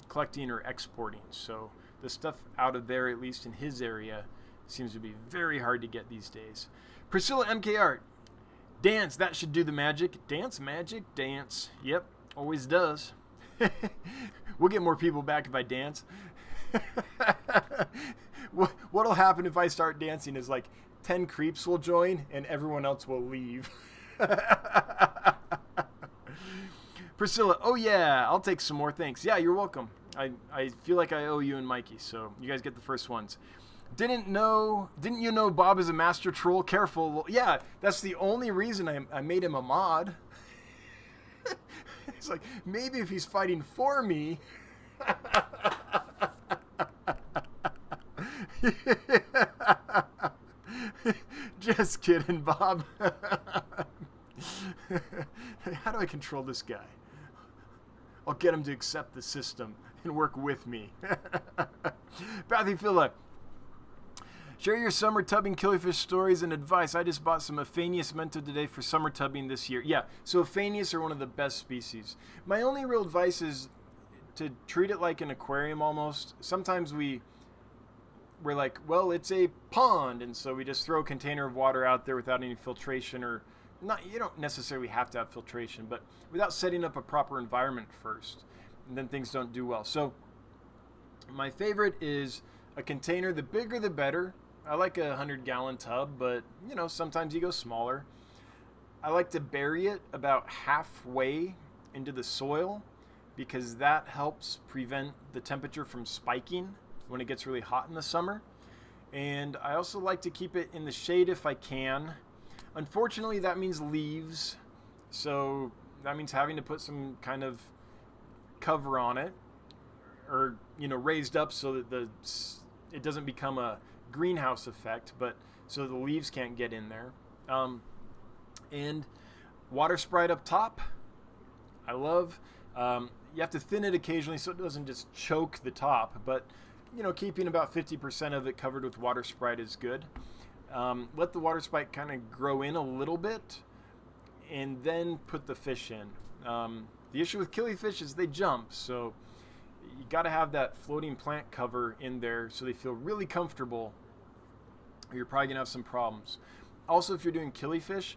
A: collecting or exporting. So the stuff out of there, at least in his area, seems to be very hard to get these days. Priscilla MK Art. Dance, that should do the magic. Dance, magic, dance. Yep, always does. We'll get more people back if I dance. What'll happen if I start dancing is like 10 creeps will join and everyone else will leave. Priscilla, oh yeah, I'll take some more, thanks. Yeah, you're welcome. I feel like I owe you and Mikey, so you guys get the first ones. Didn't you know Bob is a master troll? Careful. Well, yeah, that's the only reason I made him a mod. It's like, maybe if he's fighting for me. Just kidding, Bob. How do I control this guy? I'll get him to accept the system and work with me. Bathyphila, share your summer tubbing killifish stories and advice. I just bought some Aphanius mento today for summer tubbing this year. Yeah, so Aphanius are one of the best species. My only real advice is to treat it like an aquarium almost. Sometimes we're like, well, it's a pond, and so we just throw a container of water out there without any filtration, or not. You don't necessarily have to have filtration, but without setting up a proper environment first, and then things don't do well. So my favorite is a container. The bigger the better. I like a 100-gallon tub, but you know, sometimes you go smaller. I like to bury it about halfway into the soil because that helps prevent the temperature from spiking when it gets really hot in the summer. And I also like to keep it in the shade if I can. Unfortunately, that means leaves, so that means having to put some kind of cover on it, or you know, raised up so that it doesn't become a greenhouse effect, but so the leaves can't get in there. And water sprite up top, I love. You have to thin it occasionally so it doesn't just choke the top, but you know, keeping about 50% of it covered with water sprite is good. Let the water sprite kind of grow in a little bit and then put the fish in. The issue with killifish is they jump, so you got to have that floating plant cover in there so they feel really comfortable you're probably gonna have some problems. Also, if you're doing killifish,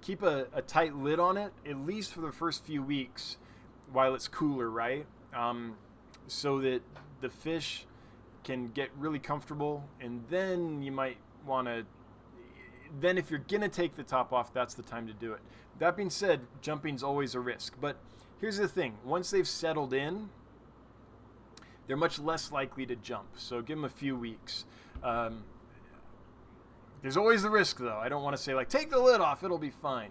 A: keep a tight lid on it, at least for the first few weeks while it's cooler, right? So that the fish can get really comfortable, and then you might want to, then if you're gonna take the top off, that's the time to do it. That being said, jumping's always a risk, but here's the thing: once they've settled in, they're much less likely to jump, so give them a few weeks. There's always the risk, though. I don't want to say, like, take the lid off, it'll be fine.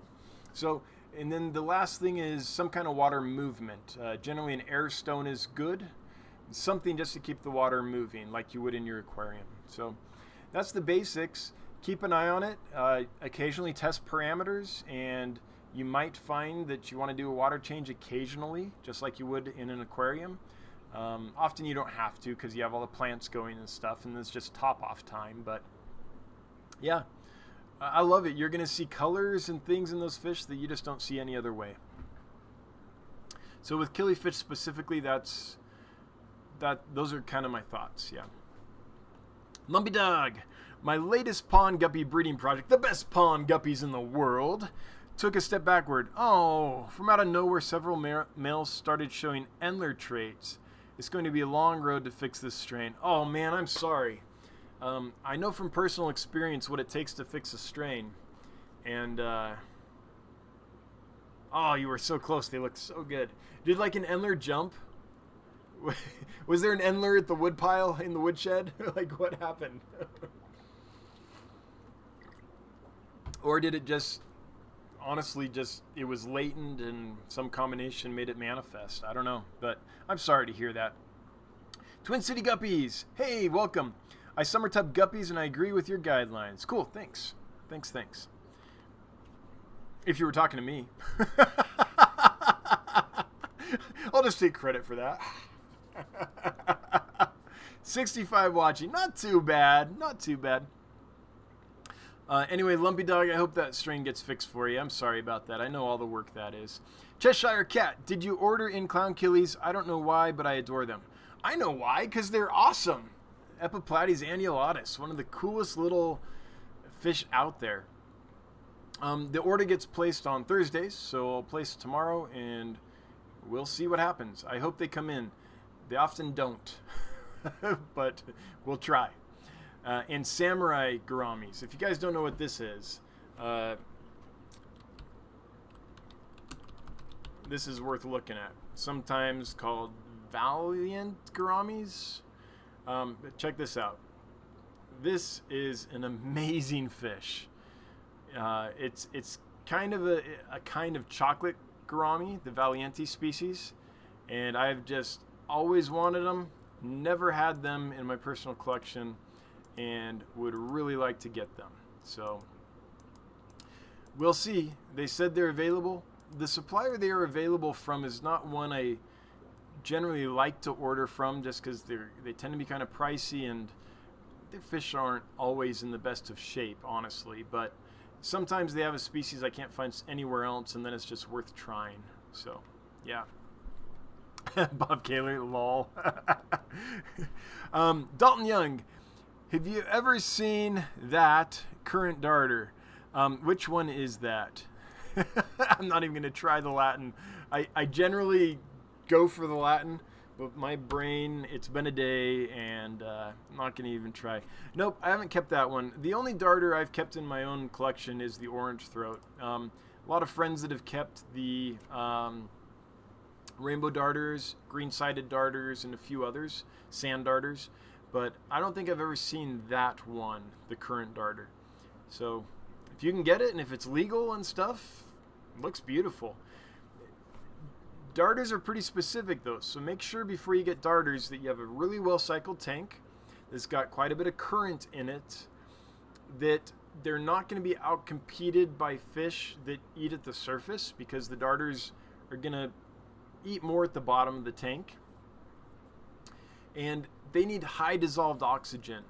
A: So, and then the last thing is some kind of water movement. Generally an air stone is good. Something just to keep the water moving, like you would in your aquarium. So that's the basics. Keep an eye on it. Occasionally test parameters, and you might find that you want to do a water change occasionally, just like you would in an aquarium. Often you don't have to because you have all the plants going and stuff, and it's just top off time. But yeah, I love it. You're going to see colors and things in those fish that you just don't see any other way. So with killifish specifically, those are kind of my thoughts. Yeah. Lumpy Dog, my latest pond guppy breeding project, the best pond guppies in the world, took a step backward. Oh, from out of nowhere, several males started showing Endler traits. It's going to be a long road to fix this strain. Oh man, I'm sorry. I know from personal experience what it takes to fix a strain. And, oh, you were so close. They looked so good. Did like an Endler jump? Was there an Endler at the wood pile in the woodshed? Like, what happened? Or did it just, honestly, it was latent and some combination made it manifest? I don't know, but I'm sorry to hear that. Twin City Guppies, hey, welcome. I summer tub guppies and I agree with your guidelines. Cool, thanks. Thanks. If you were talking to me. I'll just take credit for that. 65 watching, not too bad. Anyway, Lumpy Dog, I hope that strain gets fixed for you. I'm sorry about that. I know all the work that is. Cheshire Cat, did you order in clown killies? I don't know why, but I adore them. I know why, because they're awesome. Epiplates annulatus, one of the coolest little fish out there. The order gets placed on Thursdays, so I'll place it tomorrow, and we'll see what happens. I hope they come in. They often don't, but we'll try. And samurai gouramis. If you guys don't know what this is worth looking at. Sometimes called valiant gouramis. But check this out. This is an amazing fish. It's kind of a kind of chocolate gourami, the Valiente species, and I've just always wanted them. Never had them in my personal collection, and would really like to get them. So we'll see. They said they're available. The supplier they are available from is not one I generally like to order from, just because they tend to be kind of pricey and their fish aren't always in the best of shape, honestly. But sometimes they have a species I can't find anywhere else, and then it's just worth trying. So yeah. Bob Kaler, lol. Dalton Young, have you ever seen that current darter? Which one is that? I'm not even going to try the Latin. I generally go for the Latin, but my brain, it's been a day, and I'm not going to even try. Nope, I haven't kept that one. The only darter I've kept in my own collection is the orange throat. A lot of friends that have kept the rainbow darters, green-sided darters, and a few others, sand darters, but I don't think I've ever seen that one, the current darter. So if you can get it, and if it's legal and stuff, it looks beautiful. Darters are pretty specific though, so make sure before you get darters that you have a really well-cycled tank that's got quite a bit of current in it, that they're not going to be out-competed by fish that eat at the surface, because the darters are going to eat more at the bottom of the tank, and they need high dissolved oxygen.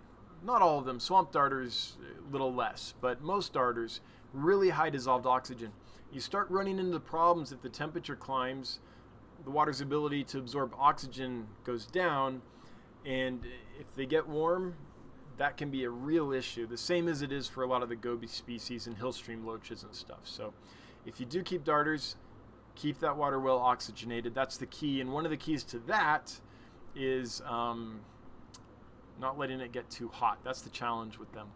A: Not all of them. Swamp darters a little less, but most darters really high dissolved oxygen. You start running into problems if the temperature climbs, the water's ability to absorb oxygen goes down, and if they get warm, that can be a real issue, the same as it is for a lot of the goby species and hill stream loaches and stuff. So if you do keep darters, keep that water well oxygenated. That's the key. And one of the keys to that is not letting it get too hot. That's the challenge with them.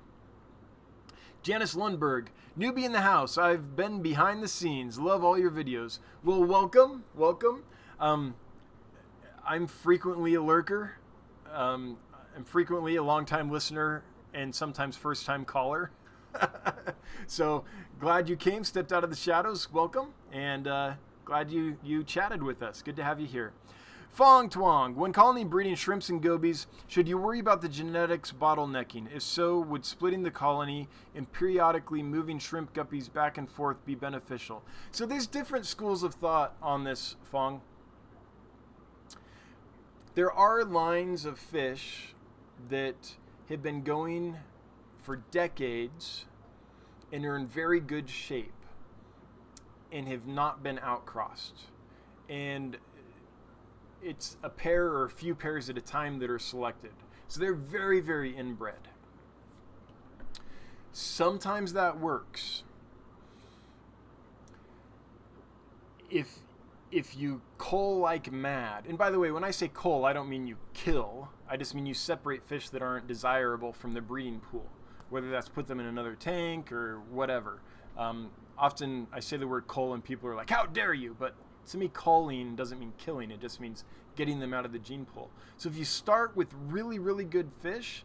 A: Janice Lundberg, newbie in the house. I've been behind the scenes. Love all your videos. Well, welcome. I'm frequently a lurker. I'm frequently a long-time listener and sometimes first-time caller. So glad you came, stepped out of the shadows. Welcome, and glad you chatted with us. Good to have you here. Fong Twong, when colony breeding shrimps and gobies, should you worry about the genetics bottlenecking? If so, would splitting the colony and periodically moving shrimp guppies back and forth be beneficial? So there's different schools of thought on this, Fong. There are lines of fish that have been going for decades and are in very good shape and have not been outcrossed. And it's a pair or a few pairs at a time that are selected. So they're very, very inbred. Sometimes that works. If you cull like mad, and by the way, when I say cull, I don't mean you kill. I just mean you separate fish that aren't desirable from the breeding pool, whether that's put them in another tank or whatever. Often I say the word cull and people are like, how dare you? But to me, culling doesn't mean killing. It just means getting them out of the gene pool. So if you start with really, really good fish,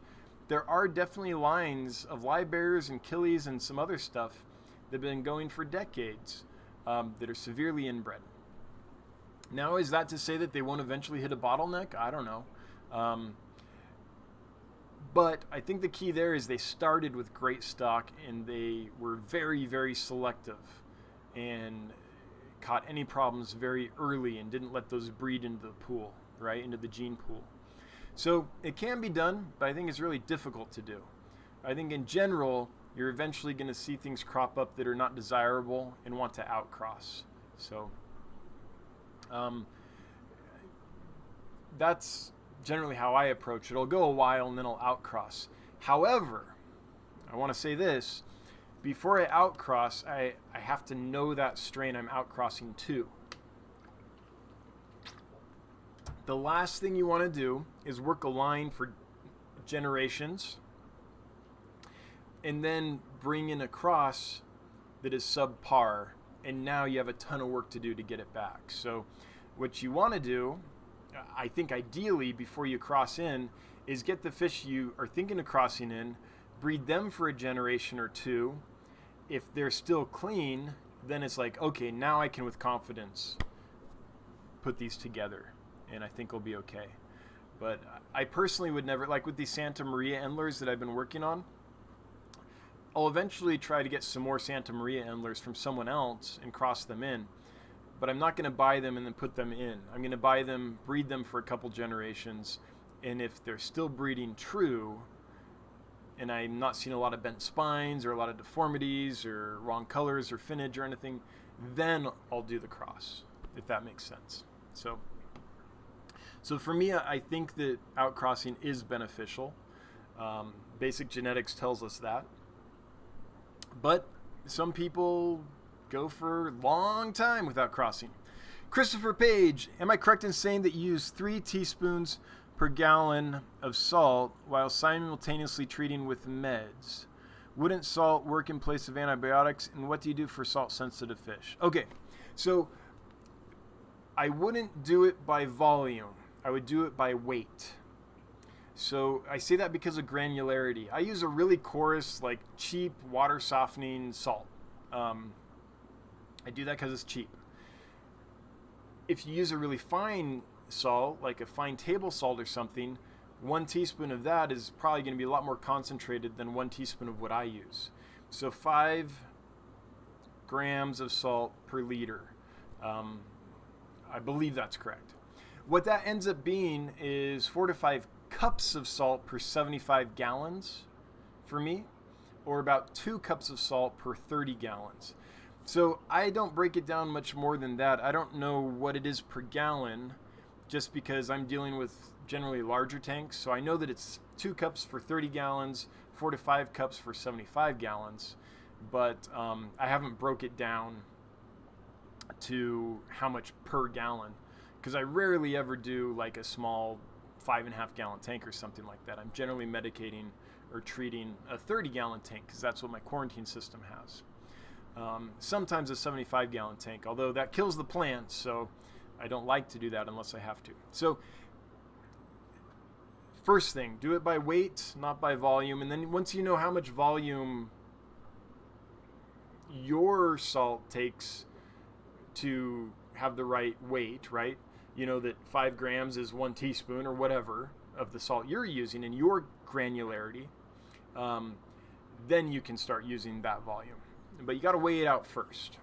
A: there are definitely lines of live bears and killies and some other stuff that have been going for decades that are severely inbred. Now, is that to say that they won't eventually hit a bottleneck? I don't know. But I think the key there is they started with great stock and they were very, very selective and caught any problems very early and didn't let those breed into the pool, right, into the gene pool. So it can be done, but I think it's really difficult to do. I think in general, you're eventually going to see things crop up that are not desirable and want to outcross. So that's generally how I approach it. It'll go a while and then I'll outcross. However, I want to say this. Before I outcross, I have to know that strain I'm outcrossing to. The last thing you want to do is work a line for generations and then bring in a cross that is subpar, and now you have a ton of work to do to get it back. So what you want to do, I think ideally before you cross in, is get the fish you are thinking of crossing in, breed them for a generation or two. If they're still clean, then it's like, okay, now I can with confidence put these together and I think we'll be okay. But I personally would never, like with these Santa Maria endlers that I've been working on, I'll eventually try to get some more Santa Maria endlers from someone else and cross them in. But I'm not going to buy them and then put them in. I'm going to buy them, breed them for a couple generations, and if they're still breeding true, and I'm not seeing a lot of bent spines or a lot of deformities or wrong colors or finnage or anything, then I'll do the cross, if that makes sense. So for me, I think that outcrossing is beneficial. Basic genetics tells us that. But some people go for a long time without crossing. Christopher Page, am I correct in saying that you use 3 teaspoons per gallon of salt while simultaneously treating with meds? Wouldn't salt work in place of antibiotics? And what do you do for salt-sensitive fish? Okay, so I wouldn't do it by volume. I would do it by weight. So I say that because of granularity. I use a really coarse, like cheap water softening salt. I do that because it's cheap. If you use a really fine salt, like a fine table salt or something, 1 teaspoon of that is probably going to be a lot more concentrated than 1 teaspoon of what I use. So 5 grams of salt per liter. I believe that's correct. What that ends up being is 4 to 5 cups of salt per 75 gallons for me, or about 2 cups of salt per 30 gallons. So I don't break it down much more than that. I don't know what it is per gallon. just because I'm dealing with generally larger tanks. So I know that it's 2 cups for 30 gallons, 4 to 5 cups for 75 gallons, but I haven't broke it down to how much per gallon, because I rarely ever do like a small 5.5 gallon tank or something like that. I'm generally medicating or treating a 30 gallon tank because that's what my quarantine system has. Sometimes a 75 gallon tank, although that kills the plants, so I don't like to do that unless I have to. So first thing, do it by weight, not by volume. And then once you know how much volume your salt takes to have the right weight, right? You know that 5 grams is 1 teaspoon or whatever of the salt you're using in your granularity, then you can start using that volume. But you got to weigh it out first.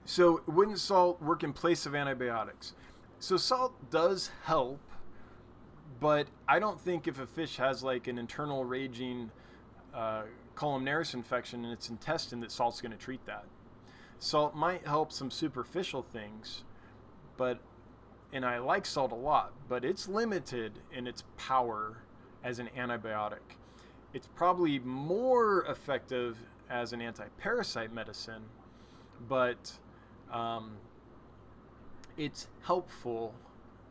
A: So wouldn't salt work in place of antibiotics? So salt does help, but I don't think if a fish has like an internal raging columnaris infection in its intestine that salt's going to treat that. Salt might help some superficial things, and I like salt a lot, but it's limited in its power as an antibiotic. It's probably more effective as an anti-parasite medicine, but it's helpful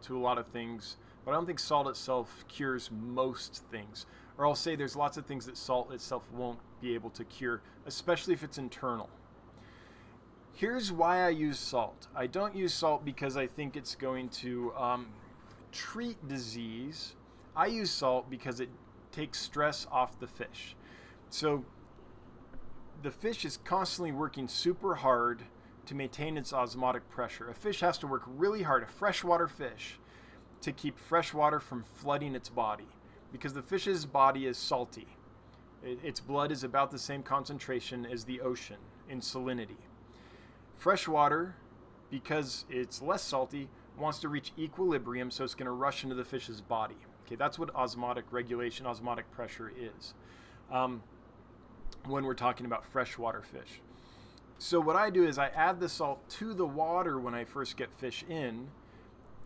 A: to a lot of things, but I don't think salt itself cures most things. Or I'll say there's lots of things that salt itself won't be able to cure, especially if it's internal. Here's why I use salt. I don't use salt because I think it's going to treat disease. I use salt because it takes stress off the fish. So the fish is constantly working super hard to maintain its osmotic pressure. A fish has to work really hard, a freshwater fish, to keep fresh water from flooding its body, because the fish's body is salty. Its blood is about the same concentration as the ocean in salinity. Freshwater, because it's less salty, wants to reach equilibrium, so it's going to rush into the fish's body. Okay, that's what osmotic regulation, osmotic pressure is when we're talking about freshwater fish. So what I do is I add the salt to the water when I first get fish in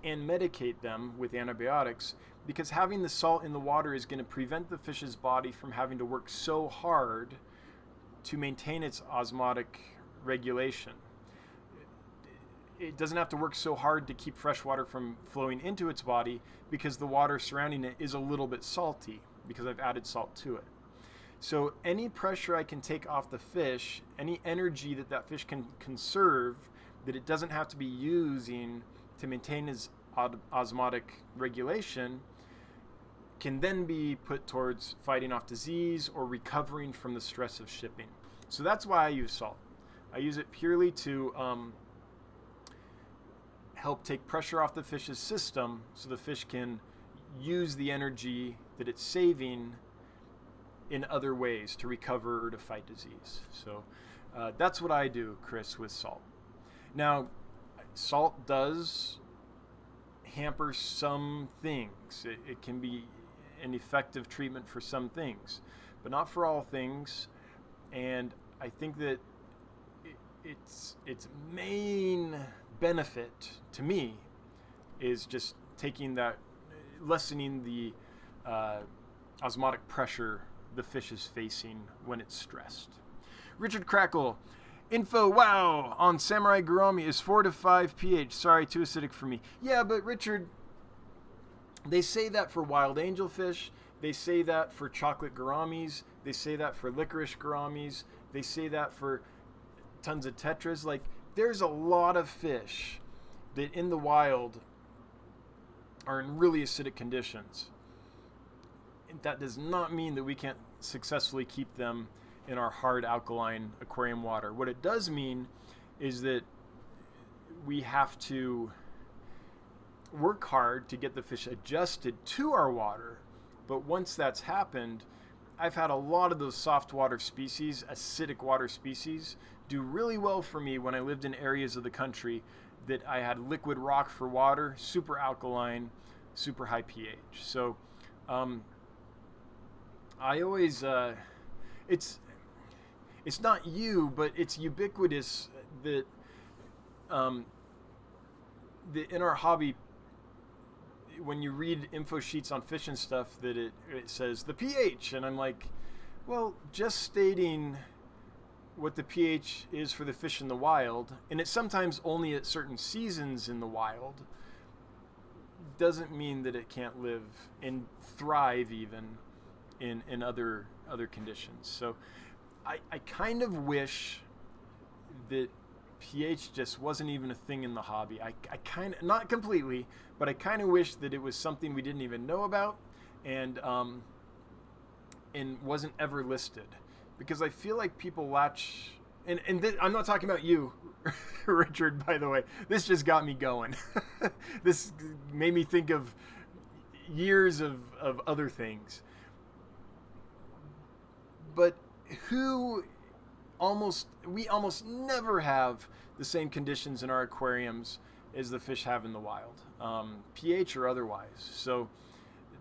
A: and medicate them with antibiotics, because having the salt in the water is going to prevent the fish's body from having to work so hard to maintain its osmotic regulation. It doesn't have to work so hard to keep fresh water from flowing into its body because the water surrounding it is a little bit salty because I've added salt to it. So any pressure I can take off the fish, any energy that fish can conserve that it doesn't have to be using to maintain its osmotic regulation, can then be put towards fighting off disease or recovering from the stress of shipping. So that's why I use salt. I use it purely to help take pressure off the fish's system so the fish can use the energy that it's saving in other ways to recover or to fight disease. So that's what I do, Chris, with salt. Now, salt does hamper some things. It can be an effective treatment for some things, but not for all things. And I think that its main benefit to me is just taking that, lessening the osmotic pressure the fish is facing when it's stressed. Richard Crackle, info, wow, on Samurai Gourami is 4 to 5 pH. Sorry, too acidic for me. Yeah, but Richard, they say that for wild angelfish. They say that for chocolate gouramis. They say that for licorice gouramis. They say that for tons of tetras. Like, there's a lot of fish that in the wild are in really acidic conditions. That does not mean that we can't successfully keep them in our hard alkaline aquarium water. What it does mean is that we have to work hard to get the fish adjusted to our water. But once that's happened, I've had a lot of those soft water species, acidic water species, do really well for me when I lived in areas of the country that I had liquid rock for water, super alkaline, super high pH. So I always, it's not you, but it's ubiquitous that in our hobby, when you read info sheets on fish and stuff, that it says the pH, and I'm like, well, just stating what the pH is for the fish in the wild, and it's sometimes only at certain seasons in the wild, doesn't mean that it can't live and thrive even in other conditions. So I kind of wish that pH just wasn't even a thing in the hobby. I kind of, not completely, but I kind of wish that it was something we didn't even know about and wasn't ever listed, because I feel like people latch, and I'm not talking about you, Richard, by the way. This just got me going. This made me think of years of other things. But we almost never have the same conditions in our aquariums as the fish have in the wild, pH or otherwise. So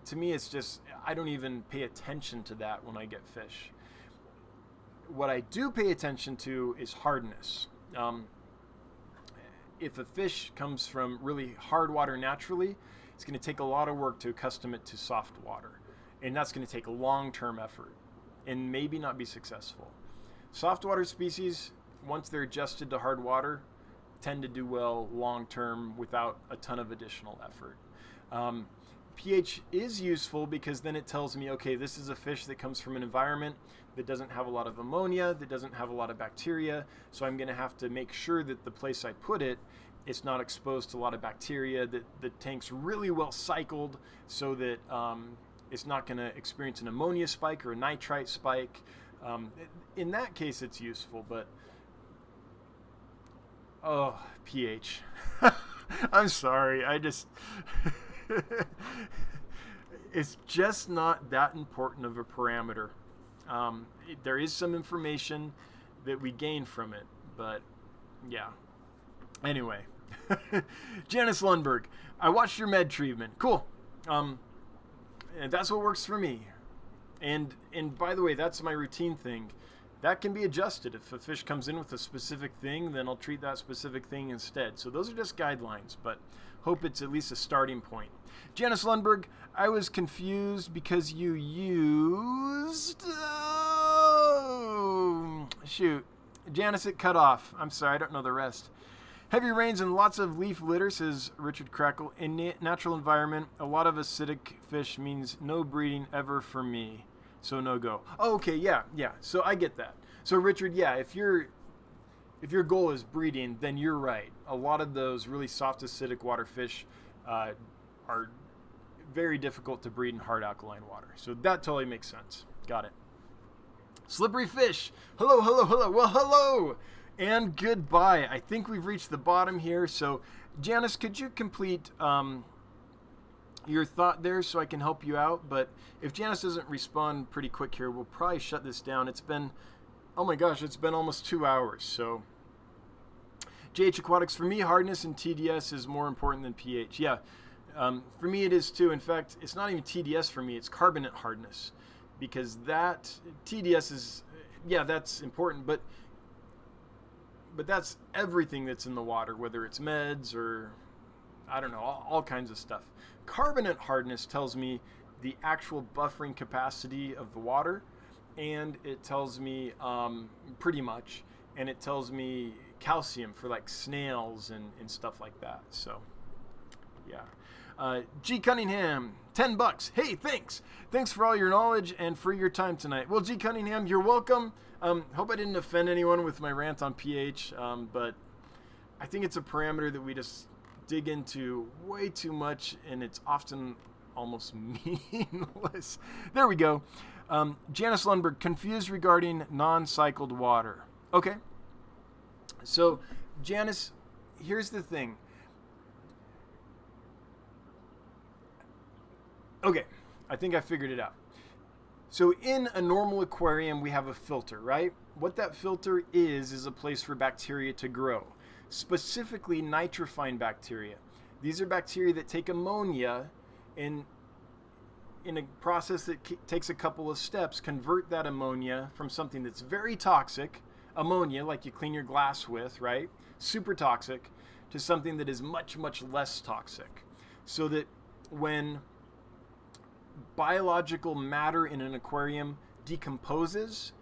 A: to me, it's just, I don't even pay attention to that when I get fish. What I do pay attention to is hardness. If a fish comes from really hard water naturally, it's going to take a lot of work to accustom it to soft water. And that's going to take a long-term effort and maybe not be successful. Soft water species, once they're adjusted to hard water, tend to do well long-term without a ton of additional effort. pH is useful because then it tells me, okay, this is a fish that comes from an environment that doesn't have a lot of ammonia, that doesn't have a lot of bacteria, so I'm going to have to make sure that the place I put it, it's not exposed to a lot of bacteria, that the tank's really well cycled so that it's not going to experience an ammonia spike or a nitrite spike. In that case, it's useful, but pH. I'm sorry, it's just not that important of a parameter. There is some information that we gain from it, but yeah. Anyway, Janice Lundberg, I watched your med treatment. Cool. And that's what works for me. And by the way, that's my routine thing. That can be adjusted. If a fish comes in with a specific thing, then I'll treat that specific thing instead. So those are just guidelines, but hope it's at least a starting point. Janice Lundberg, I was confused because you used... shoot. Janice, it cut off. I'm sorry, I don't know the rest. Heavy rains and lots of leaf litter, says Richard Crackle. In natural environment, a lot of acidic fish means no breeding ever for me. So no go. Oh, okay, yeah. So I get that. So Richard, yeah, if your goal is breeding, then you're right. A lot of those really soft acidic water fish are very difficult to breed in hard alkaline water. So that totally makes sense. Got it. Slippery fish. Hello. Well, hello and goodbye. I think we've reached the bottom here. So Janice, could you complete your thought there so I can help you out? But if Janice doesn't respond pretty quick here, we'll probably shut this down. It's been, oh my gosh, it's been almost 2 hours. So JH Aquatics, for me, hardness and TDS is more important than pH. Yeah, for me it is too. In fact, it's not even TDS for me, it's carbonate hardness, because that TDS is, yeah, that's important, but that's everything that's in the water, whether it's meds or I don't know, all kinds of stuff. Carbonate hardness tells me the actual buffering capacity of the water, and it tells me pretty much, and it tells me calcium for like snails and stuff like that. So yeah. G Cunningham, $10. Hey, thanks for all your knowledge and for your time tonight. Well, G Cunningham, you're welcome. Hope I didn't offend anyone with my rant on pH, but I think it's a parameter that we just dig into way too much, and it's often almost meaningless. There we go. Janice Lundberg, confused regarding non-cycled water. Okay. So, Janice, here's the thing. Okay, I think I figured it out. So in a normal aquarium, we have a filter, right? What that filter is a place for bacteria to grow, specifically nitrophine bacteria. These are bacteria that take ammonia and in a process that takes a couple of steps, convert that ammonia from something that's very toxic, ammonia like you clean your glass with, right? Super toxic, to something that is much, much less toxic. So that when biological matter in an aquarium decomposes,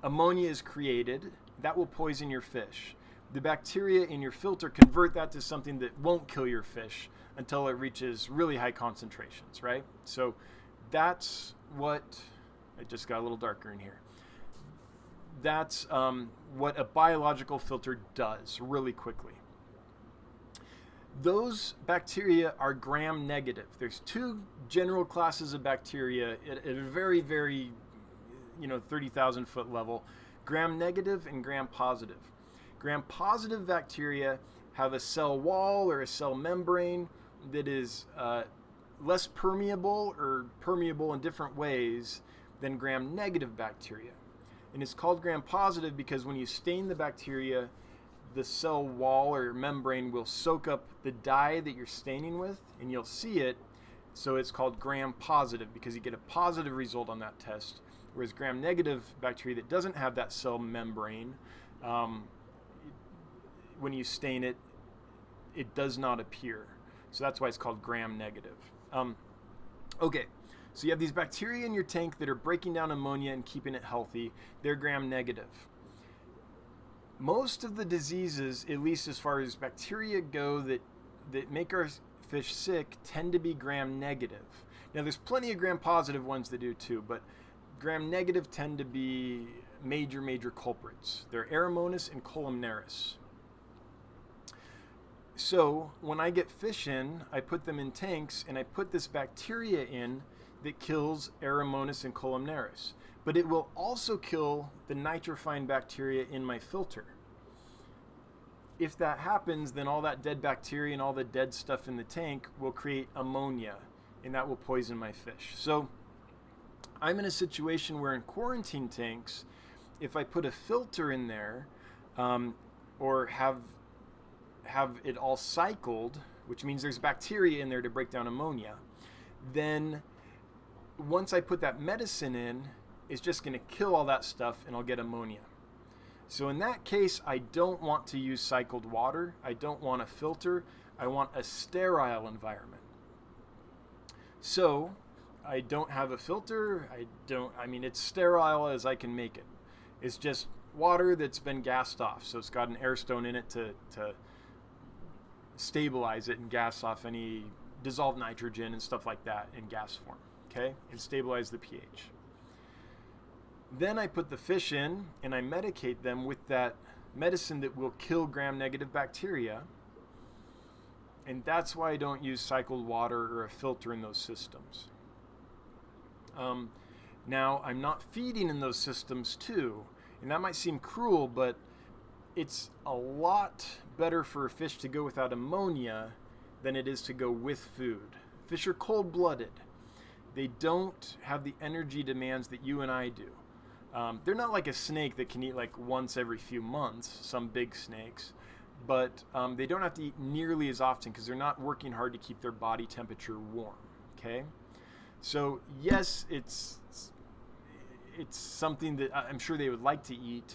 A: ammonia is created. That will poison your fish. The bacteria in your filter convert that to something that won't kill your fish until it reaches really high concentrations, right? So that's what, it just got a little darker in here. That's what a biological filter does really quickly. Those bacteria are gram negative. There's two general classes of bacteria at a very, very, 30,000 foot level: gram negative and gram positive. Gram positive bacteria have a cell wall or a cell membrane that is less permeable or permeable in different ways than gram negative bacteria. And it's called gram positive because when you stain the bacteria, the cell wall or membrane will soak up the dye that you're staining with, and you'll see it. So it's called gram positive because you get a positive result on that test. Whereas gram negative bacteria that doesn't have that cell membrane, when you stain it, it does not appear. So that's why it's called gram negative. Okay, so you have these bacteria in your tank that are breaking down ammonia and keeping it healthy. They're gram negative. Most of the diseases, at least as far as bacteria go, that make our fish sick tend to be gram negative. Now, there's plenty of gram positive ones that do too, but gram negative tend to be major, major culprits. They're Aeromonas and Columnaris. So when I get fish in, I put them in tanks and I put this bacteria in that kills Aeromonas and Columnaris. But it will also kill the nitrifying bacteria in my filter. If that happens, then all that dead bacteria and all the dead stuff in the tank will create ammonia, and that will poison my fish. So I'm in a situation where in quarantine tanks, if I put a filter in there, or have it all cycled, which means there's bacteria in there to break down ammonia, then once I put that medicine in, it's just going to kill all that stuff and I'll get ammonia. So in that case, I don't want to use cycled water. I don't want a filter. I want a sterile environment. So I don't have a filter. It's sterile as I can make it. It's just water that's been gassed off. So it's got an air stone in it to stabilize it and gas off any dissolved nitrogen and stuff like that in gas form, okay? And stabilize the pH. Then I put the fish in and I medicate them with that medicine that will kill gram-negative bacteria. And that's why I don't use cycled water or a filter in those systems. Now, I'm not feeding in those systems too. And that might seem cruel, but it's a lot better for a fish to go without ammonia than it is to go with food. Fish are cold-blooded. They don't have the energy demands that you and I do. They're not like a snake that can eat like once every few months, some big snakes, but they don't have to eat nearly as often because they're not working hard to keep their body temperature warm, okay? So yes, it's something that I'm sure they would like to eat,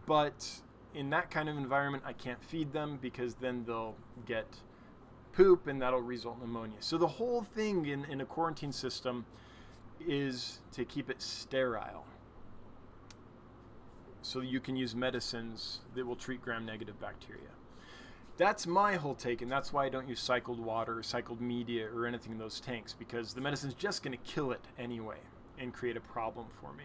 A: but in that kind of environment, I can't feed them because then they'll get poop and that'll result in ammonia. So the whole thing in a quarantine system is to keep it sterile, so you can use medicines that will treat gram-negative bacteria. That's my whole take, and that's why I don't use cycled water or cycled media or anything in those tanks, because the medicine's just going to kill it anyway and create a problem for me.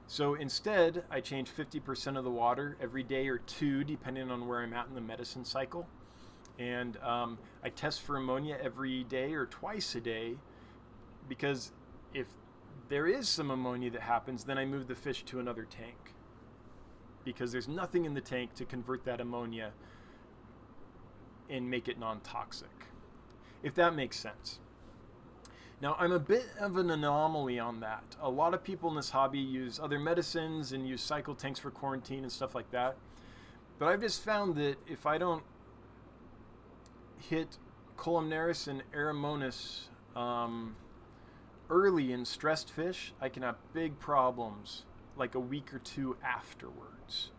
A: So instead, I change 50% of the water every day or two, depending on where I'm at in the medicine cycle. And I test for ammonia every day or twice a day, because if there is some ammonia that happens, then I move the fish to another tank, because there's nothing in the tank to convert that ammonia and make it non-toxic, if that makes sense. Now, I'm a bit of an anomaly on that. A lot of people in this hobby use other medicines and use cycle tanks for quarantine and stuff like that. But I've just found that if I don't hit Columnaris and Aeromonas early in stressed fish, I can have big problems like a week or two afterwards.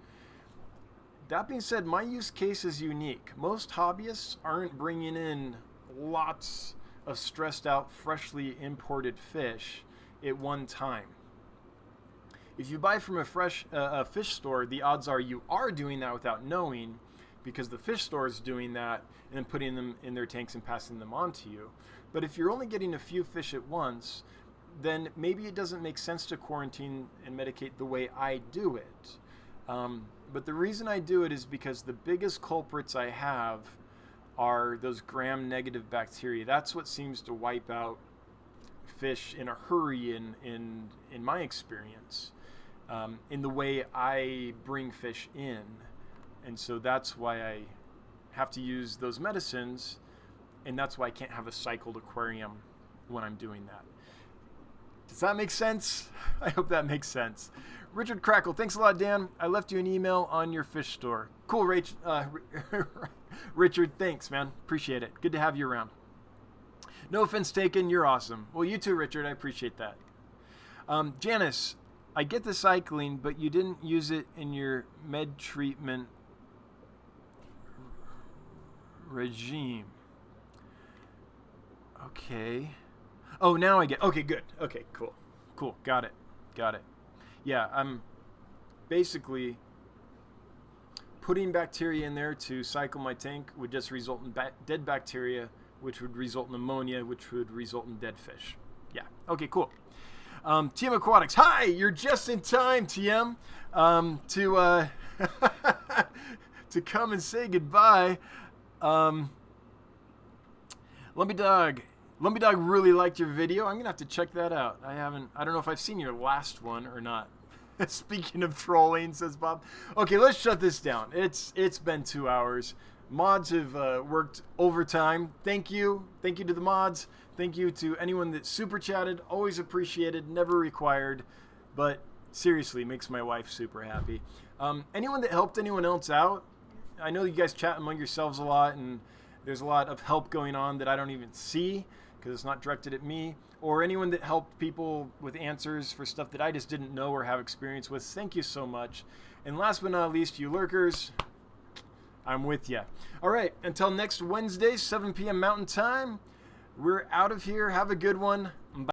A: That being said, my use case is unique. Most hobbyists aren't bringing in lots of stressed out, freshly imported fish at one time. If you buy from a fish store, the odds are you are doing that without knowing, because the fish store is doing that and then putting them in their tanks and passing them on to you. But if you're only getting a few fish at once, then maybe it doesn't make sense to quarantine and medicate the way I do it. But the reason I do it is because the biggest culprits I have are those gram-negative bacteria. That's what seems to wipe out fish in a hurry in my experience, in the way I bring fish in. And so that's why I have to use those medicines, and that's why I can't have a cycled aquarium when I'm doing that. Does that make sense? I hope that makes sense. Richard Crackle, thanks a lot, Dan. I left you an email on your fish store. Cool, Richard, thanks, man. Appreciate it. Good to have you around. No offense taken, you're awesome. Well, you too, Richard. I appreciate that. Janice, I get the cycling, but you didn't use it in your med treatment regime. Okay. Oh, now I get. Okay, good. Okay, cool. Got it. Yeah, I'm basically putting bacteria in there to cycle my tank would just result in dead bacteria, which would result in ammonia, which would result in dead fish. Yeah. Okay, cool. TM Aquatics. Hi, you're just in time, TM, to to come and say goodbye. Lumpy Dog really liked your video. I'm gonna have to check that out. I don't know if I've seen your last one or not. Speaking of trolling, says Bob. Okay, let's shut this down. It's been 2 hours. Mods have worked overtime. Thank you to the mods. Thank you to anyone that super chatted. Always appreciated, never required, but seriously makes my wife super happy. Anyone that helped anyone else out, I know you guys chat among yourselves a lot, and there's a lot of help going on that I don't even see because it's not directed at me, or anyone that helped people with answers for stuff that I just didn't know or have experience with. Thank you so much. And last but not least, you lurkers, I'm with you. All right, until next Wednesday, 7 p.m. Mountain Time, we're out of here. Have a good one. Bye.